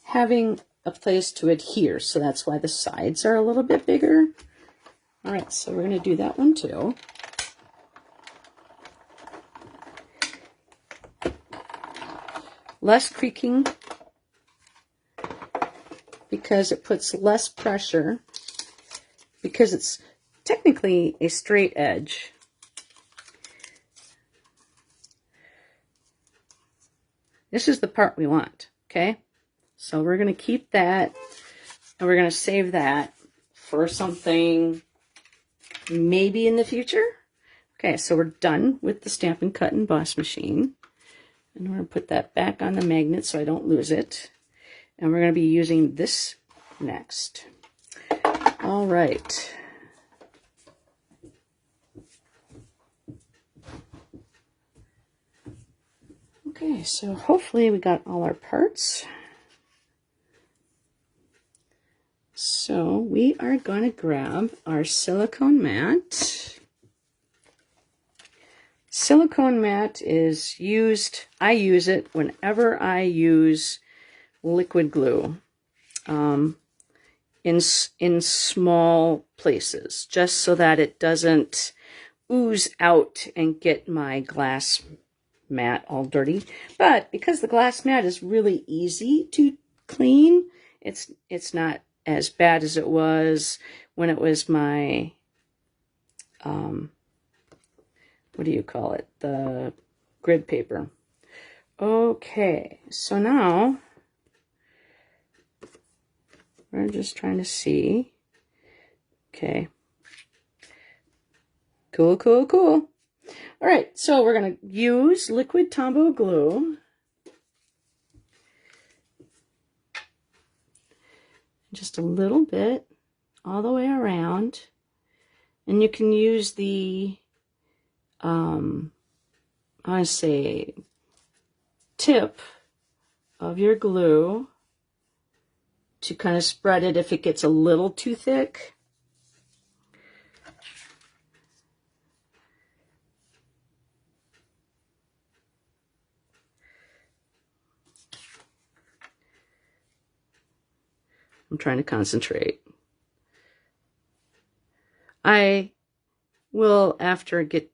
having a place to adhere, so that's why the sides are a little bit bigger. All right, so we're going to do that one too. less creaking because it puts less pressure, because it's technically a straight edge. This is the part we want, okay? So we're going to keep that, and we're going to save that for something maybe in the future. Okay, so we're done with the Stampin' Cut Emboss machine. And we're going to put that back on the magnet so I don't lose it. And we're going to be using this next. All right. Okay, so hopefully we got all our parts. So we are going to grab our silicone mat. Silicone mat is used, I use it whenever I use liquid glue in small places, just so that it doesn't ooze out and get my glass mat all dirty. But because the glass mat is really easy to clean, it's not as bad as it was when it was my what do you call it? The grid paper. Okay, so now we're just trying to see. Okay. Cool, cool, cool. All right, so we're going to use liquid Tombow glue. Just a little bit all the way around. And you can use the, I say, tip of your glue to kind of spread it if it gets a little too thick. I'm trying to concentrate. I will, after get,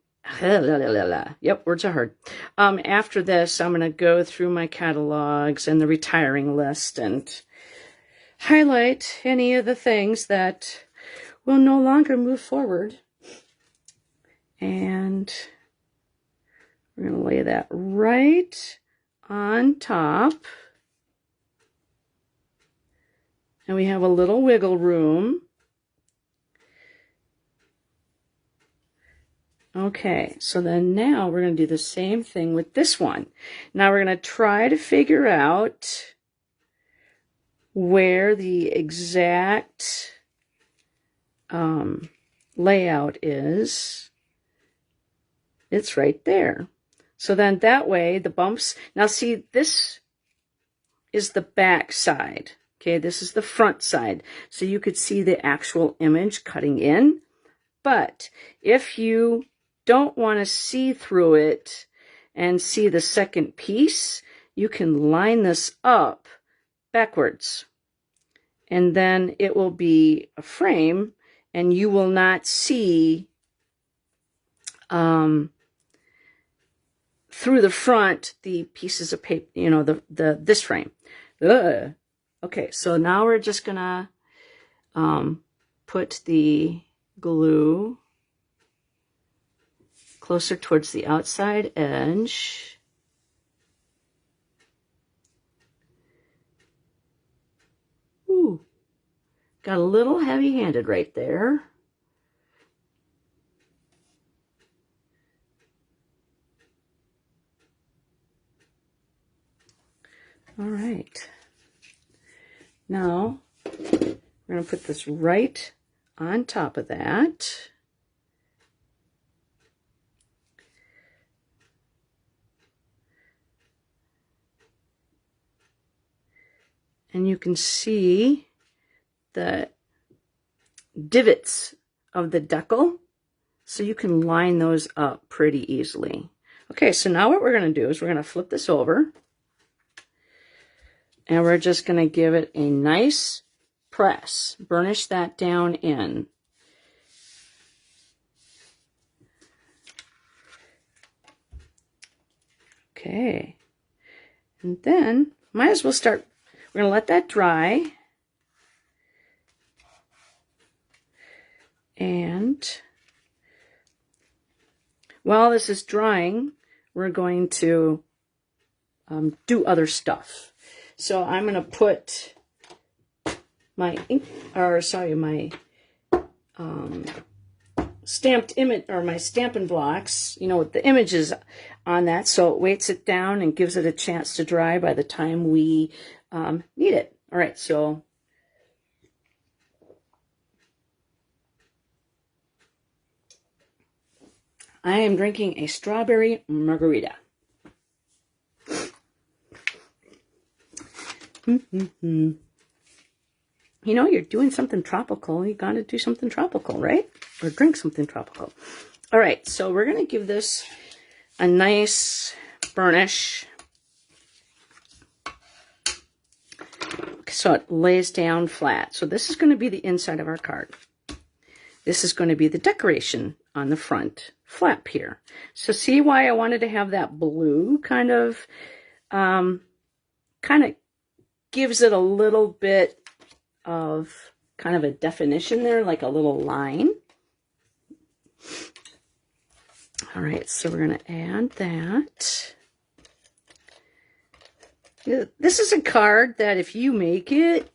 yep, words are hard. After this, I'm going to go through my catalogs and the retiring list and highlight any of the things that will no longer move forward. And we're going to lay that right on top. And we have a little wiggle room. Okay, so then now we're going to do the same thing with this one. Now we're going to try to figure out where the exact layout is. It's right there. So then that way the bumps, now see, this is the back side. Okay, this is the front side. So you could see the actual image cutting in. But if you don't want to see through it and see the second piece, you can line this up backwards. And then it will be a frame and you will not see through the front the pieces of paper, you know, this frame. Ugh. Okay, so now we're just gonna put the glue closer towards the outside edge. Ooh, got a little heavy-handed right there. All right. Now, we're going to put this right on top of that. And you can see the divots of the decal, so you can line those up pretty easily. Okay, so now what we're going to do is we're going to flip this over. And we're just going to give it a nice press. Burnish that down in. Okay. And then, might as well start, we're going to let that dry. And while this is drying, we're going to do other stuff. So I'm going to put my ink, or sorry, my stamped image, or my Stampin' Blocks, you know, with the images on that, so it weights it down and gives it a chance to dry by the time we need it. All right, so I am drinking a strawberry margarita. You know, you're doing something tropical. You got to do something tropical, right? Or drink something tropical. All right, so we're going to give this a nice burnish so it lays down flat. So this is going to be the inside of our card. This is going to be the decoration on the front flap here. So see why I wanted to have that blue kind of gives it a little bit of kind of a definition there, like a little line. All right, so we're going to add that. This is a card that if you make it,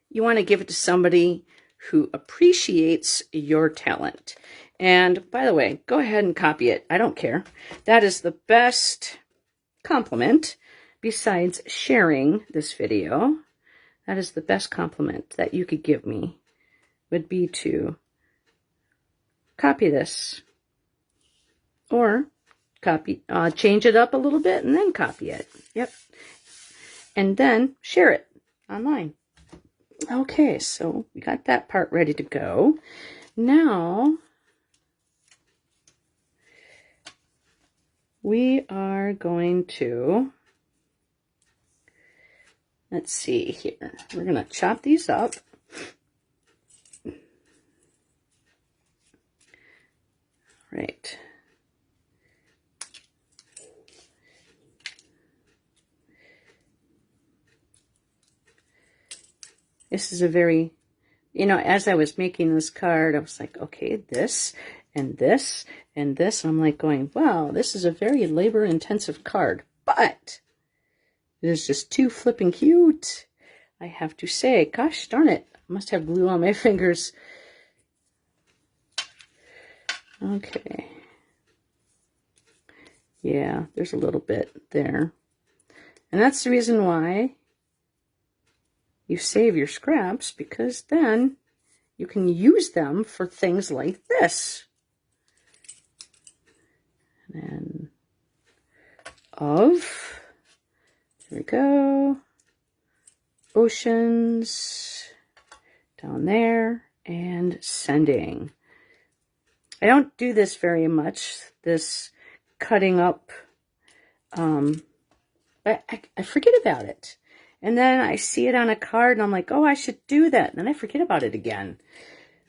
you want to give it to somebody who appreciates your talent. And by the way, go ahead and copy it. I don't care. That is the best compliment besides sharing this video. That is the best compliment that you could give me, would be to copy this or copy, change it up a little bit and then copy it. Yep. And then share it online. Okay, so we got that part ready to go. Now we are going to, let's see here. We're going to chop these up. Right. This is a very, you know, as I was making this card, I was like, okay, this and this and this. And I'm like going, wow, this is a very labor-intensive card. But it is just too flipping cute, I have to say. Gosh darn it. I must have glue on my fingers. Okay. Yeah, there's a little bit there. And that's the reason why you save your scraps, because then you can use them for things like this. And then there we go, oceans down there, and sending. I don't do this very much, this cutting up. I forget about it. And then I see it on a card and I'm like, oh, I should do that. And then I forget about it again.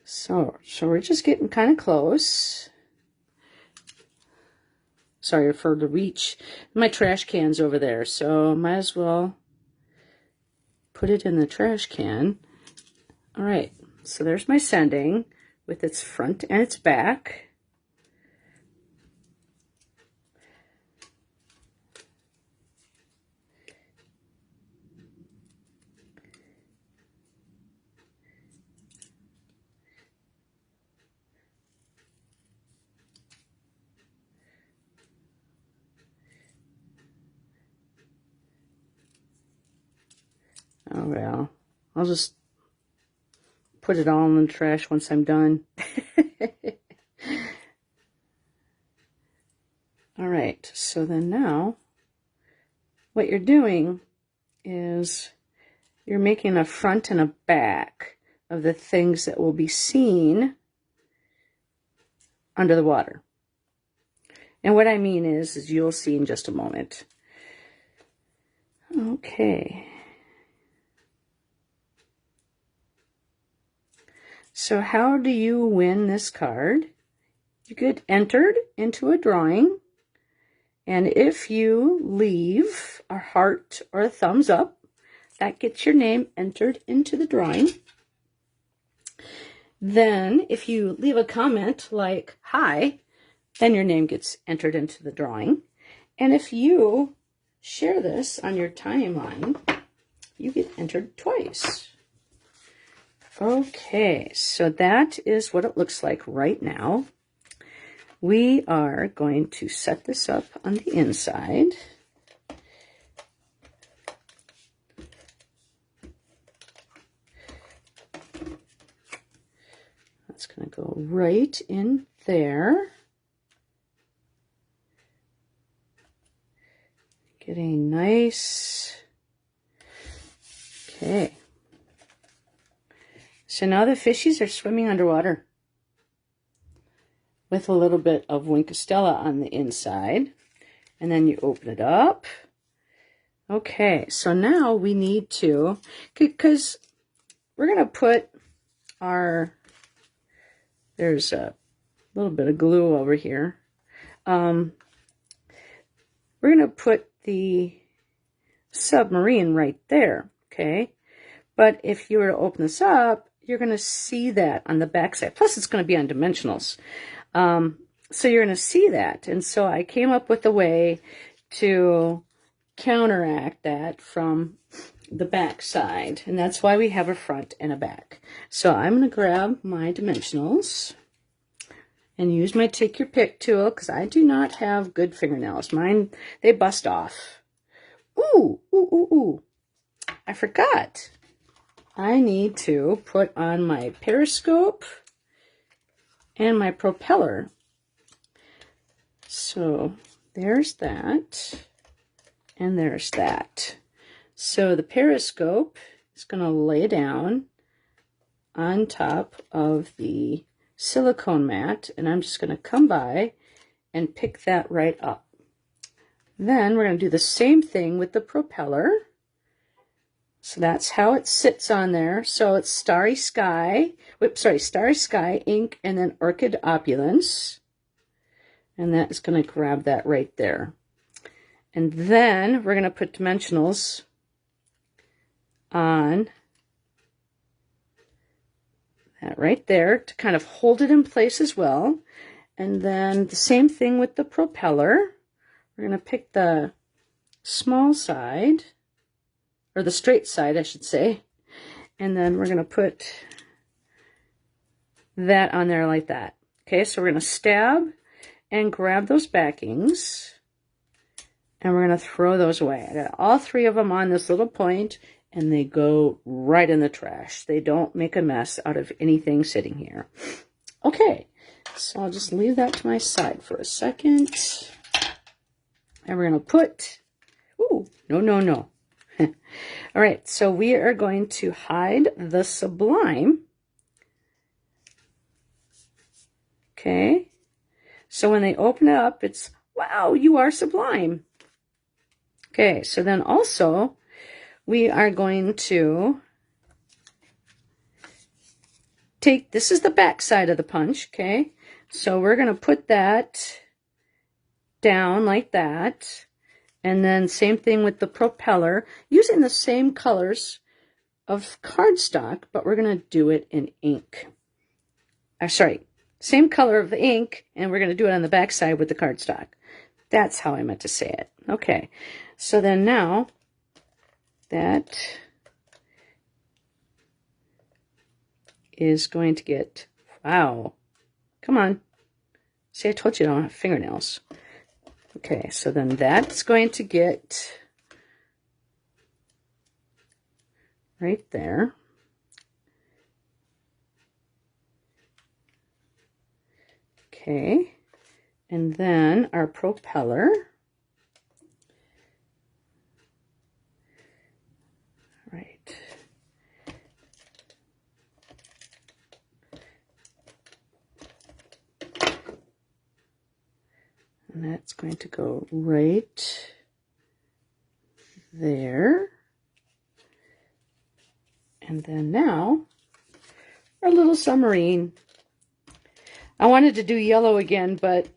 So we're just getting kind of close. Sorry for the reach. My trash can's over there, so might as well put it in the trash can. All right, so there's my sending with its front and its back. Oh well, I'll just put it all in the trash once I'm done. All right, so then now what you're doing is you're making a front and a back of the things that will be seen under the water. And what I mean is you'll see in just a moment. Okay. So how do you win this card? You get entered into a drawing, And if you leave a heart or a thumbs up, that gets your name entered into the drawing. Then if you leave a comment like, hi, then your name gets entered into the drawing. And if you share this on your timeline, you get entered twice. Okay, so that is what it looks like right now. We are going to set this up on the inside. That's going to go right in there. Getting nice. Okay. So now the fishies are swimming underwater with a little bit of Winkostella on the inside. And then you open it up. Okay, so now we need to, because we're going to put our, there's a little bit of glue over here. We're going to put the submarine right there, okay? But if you were to open this up, you're going to see that on the back side. Plus, it's going to be on dimensionals. So you're going to see that. And so I came up with a way to counteract that from the back side. And that's why we have a front and a back. So I'm going to grab my dimensionals and use my take your pick tool, because I do not have good fingernails. Mine, they bust off. Ooh, ooh, ooh, ooh. I forgot. I need to put on my periscope and my propeller. So there's that, and there's that. So the periscope is going to lay down on top of the silicone mat, and I'm just going to come by and pick that right up. Then we're going to do the same thing with the propeller. So that's how it sits on there. So it's Starry Sky, Starry Sky ink, and then Orchid Opulence. And that is going to grab that right there. And then we're going to put dimensionals on that right there to kind of hold it in place as well. And then the same thing with the propeller. We're going to pick the small side, or the straight side, I should say. And then we're going to put that on there like that. Okay, so we're going to stab and grab those backings, and we're going to throw those away. I got all three of them on this little point, and they go right in the trash. They don't make a mess out of anything sitting here. Okay, so I'll just leave that to my side for a second. And we're going to put, ooh, no. All right, so we are going to hide the Sublime. Okay, so when they open it up, it's, wow, you are Sublime. Okay, so then also we are going to take, this is the back side of the punch, okay? So we're going to put that down like that. And then same thing with the propeller, using the same colors of cardstock, but we're going to do it in ink. Same color of the ink, and we're going to do it on the back side with the cardstock. That's how I meant to say it. Okay, so then now that is going to get, wow, come on. See, I told you I don't have fingernails. Okay, so then that's going to get right there. Okay, and then our propeller. Right. And that's going to go right there. And then now, our little submarine. I wanted to do yellow again, but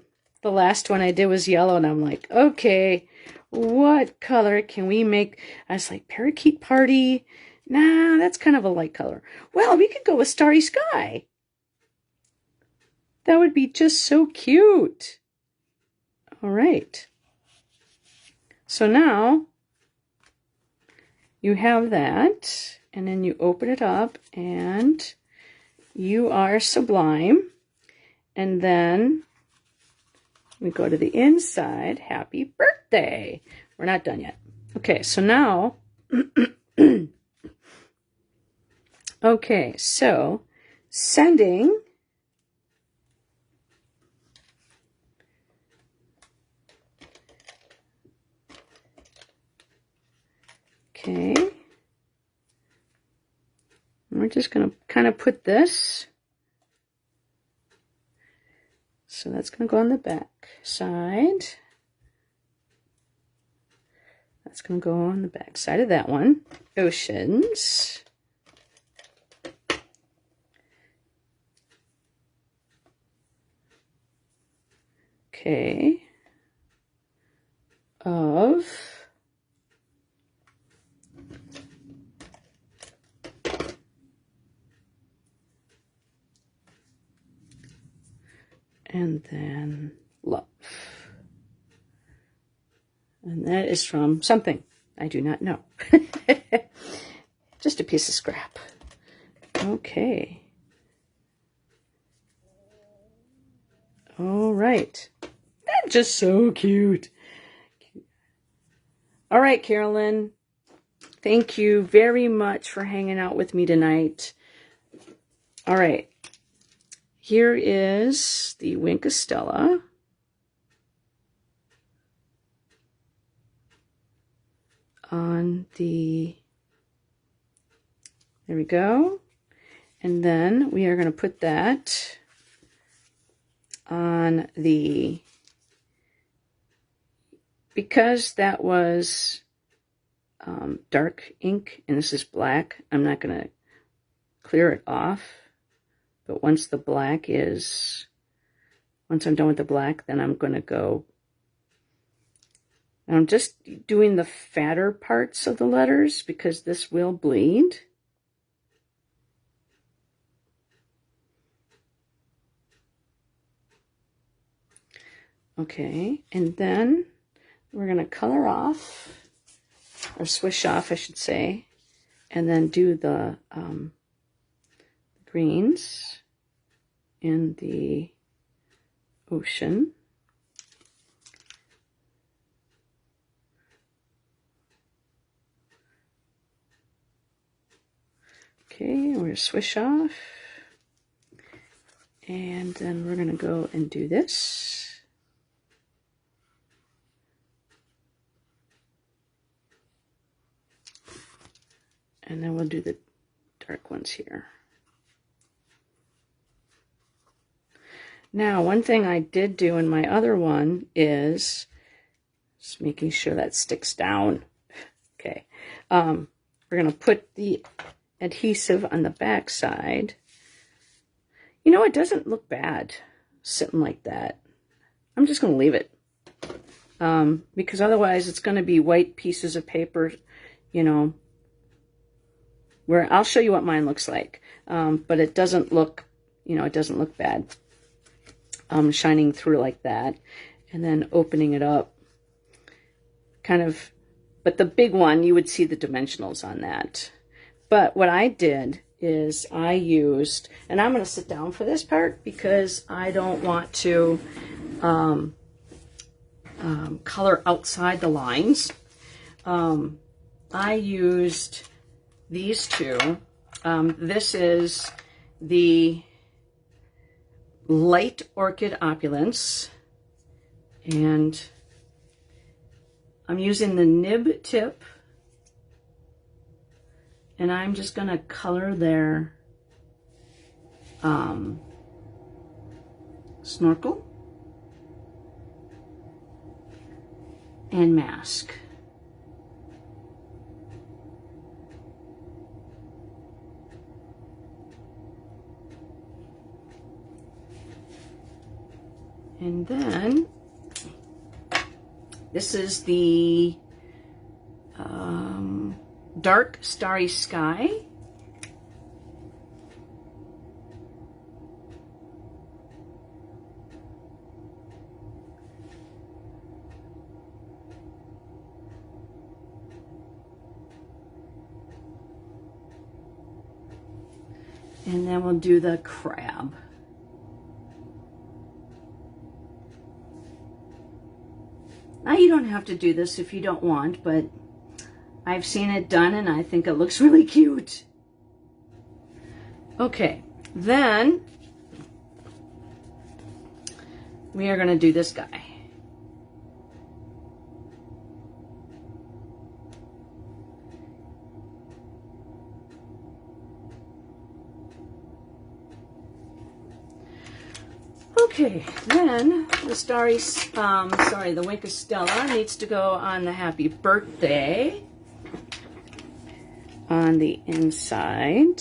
The last one I did was yellow, and I'm like, okay, what color can we make? I was like, parakeet party. Nah, that's kind of a light color. Well, we could go with starry sky. That would be just so cute. All right. So now you have that, and then you open it up, and you are Sublime. And then we go to the inside. Happy birthday. We're not done yet. Okay, so now, okay, so sending. Okay. We're just going to kind of put this. So that's going to go on the back side. That's going to go on the back side of that one. Oceans. Okay. Of. And then love. And that is from something I do not know. Just a piece of scrap. Okay. All right. That's just so cute. All right, Carolyn. Thank you very much for hanging out with me tonight. All right. Here is the Wink of Stella. On the, there we go. And then we are going to put that on the, because that was dark ink and this is black, I'm not going to clear it off. But once the black is, once I'm done with the black, then I'm going to go, I'm just doing the fatter parts of the letters because this will bleed. Okay, and then we're going to color off, or swish off, I should say, and then do the greens in the ocean. Okay, we're going to swish off. And then we're going to go and do this. And then we'll do the dark ones here. Now, one thing I did do in my other one is just making sure that sticks down. Okay. We're going to put the adhesive on the back side. You know, it doesn't look bad sitting like that. I'm just going to leave it. Because otherwise it's going to be white pieces of paper, you know, where I'll show you what mine looks like. But it doesn't look, you know, it doesn't look bad. Shining through like that. And then opening it up. Kind of, but the big one, you would see the dimensionals on that. But what I did is I used, and I'm going to sit down for this part because I don't want to color outside the lines. I used these two. This is the Light Orchid Opulence, and I'm using the nib tip, and I'm just going to color their snorkel and mask. And then this is the Dark Starry Sky. And then we'll do the crab. Now you don't have to do this if you don't want, but I've seen it done and I think it looks really cute. Okay, then we are going to do this guy. Okay, then the the Wink of Stella needs to go on the happy birthday on the inside.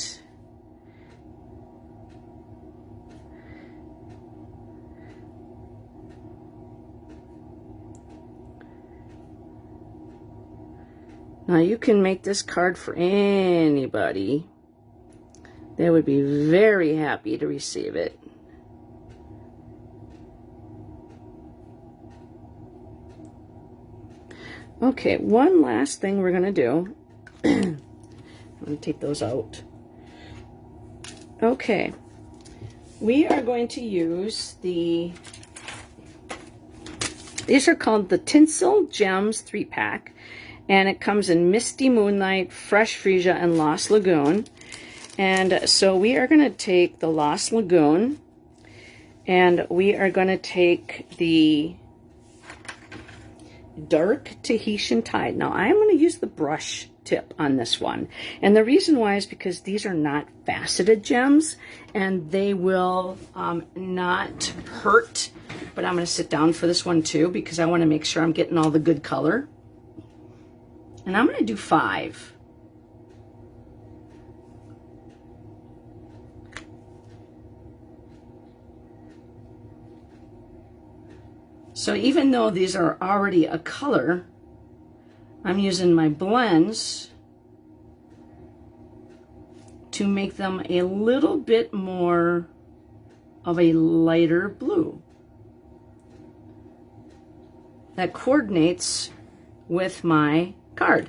Now you can make this card for anybody. They would be very happy to receive it. Okay, one last thing we're going to do. I'm going to take those out. Okay, we are going to use these are called the Tinsel Gems 3-pack, and it comes in Misty Moonlight, Fresh Freesia, and Lost Lagoon. And so we are going to take the Lost Lagoon, and we are going to take the Dark Tahitian Tide. Now I'm going to use the brush tip on this one, and the reason why is because these are not faceted gems and they will not hurt, but I'm going to sit down for this one too because I want to make sure I'm getting all the good color, and I'm going to do 5. So even though these are already a color, I'm using my blends to make them a little bit more of a lighter blue that coordinates with my card,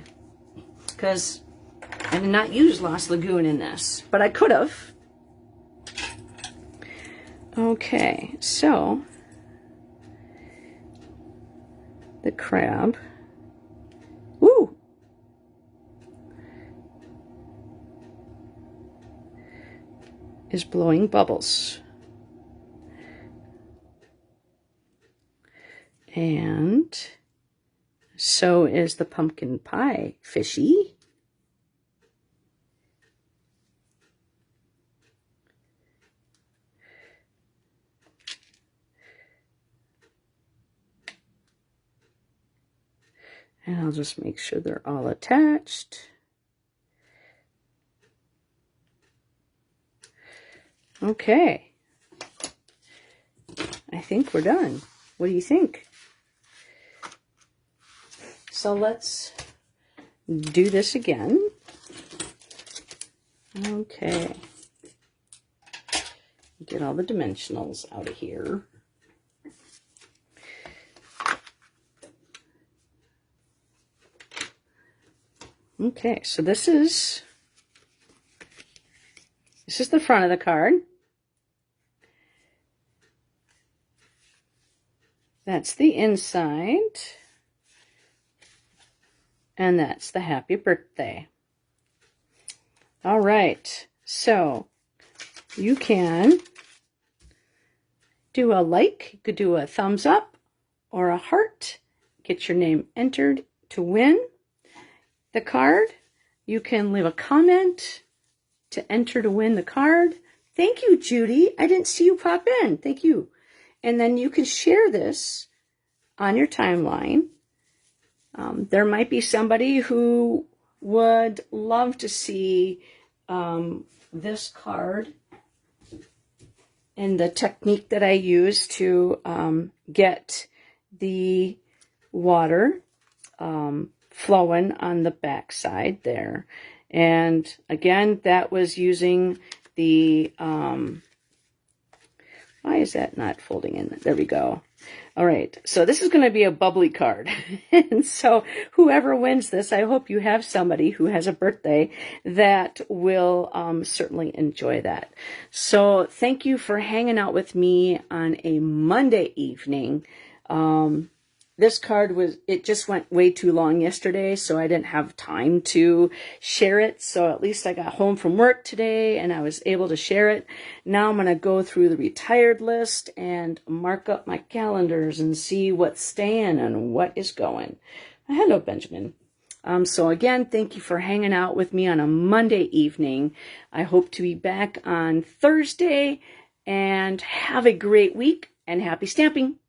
because I did not use Lost Lagoon in this, but I could have. Okay, so the crab. Woo! Is blowing bubbles. And so is the pumpkin pie fishy. And I'll just make sure they're all attached. Okay. I think we're done. What do you think? So let's do this again. Okay. Get all the dimensionals out of here. Okay, so this is the front of the card. That's the inside. And that's the happy birthday. All right, so you can do a like, you could do a thumbs up or a heart, get your name entered to win the card. You can leave a comment to enter to win the card. Thank you, Judy. I didn't see you pop in. Thank you. And then you can share this on your timeline. There might be somebody who would love to see this card and the technique that I use to get the water flowing on the back side there. And again, that was using the, why is that not folding in? There we go. All right, so this is going to be a bubbly card. And so whoever wins this, I hope you have somebody who has a birthday that will certainly enjoy that. So thank you for hanging out with me on a Monday evening. This card it just went way too long yesterday, so I didn't have time to share it. So at least I got home from work today and I was able to share it. Now I'm going to go through the retired list and mark up my calendars and see what's staying and what is going. Hello, Benjamin. So again, thank you for hanging out with me on a Monday evening. I hope to be back on Thursday, and have a great week and happy stamping.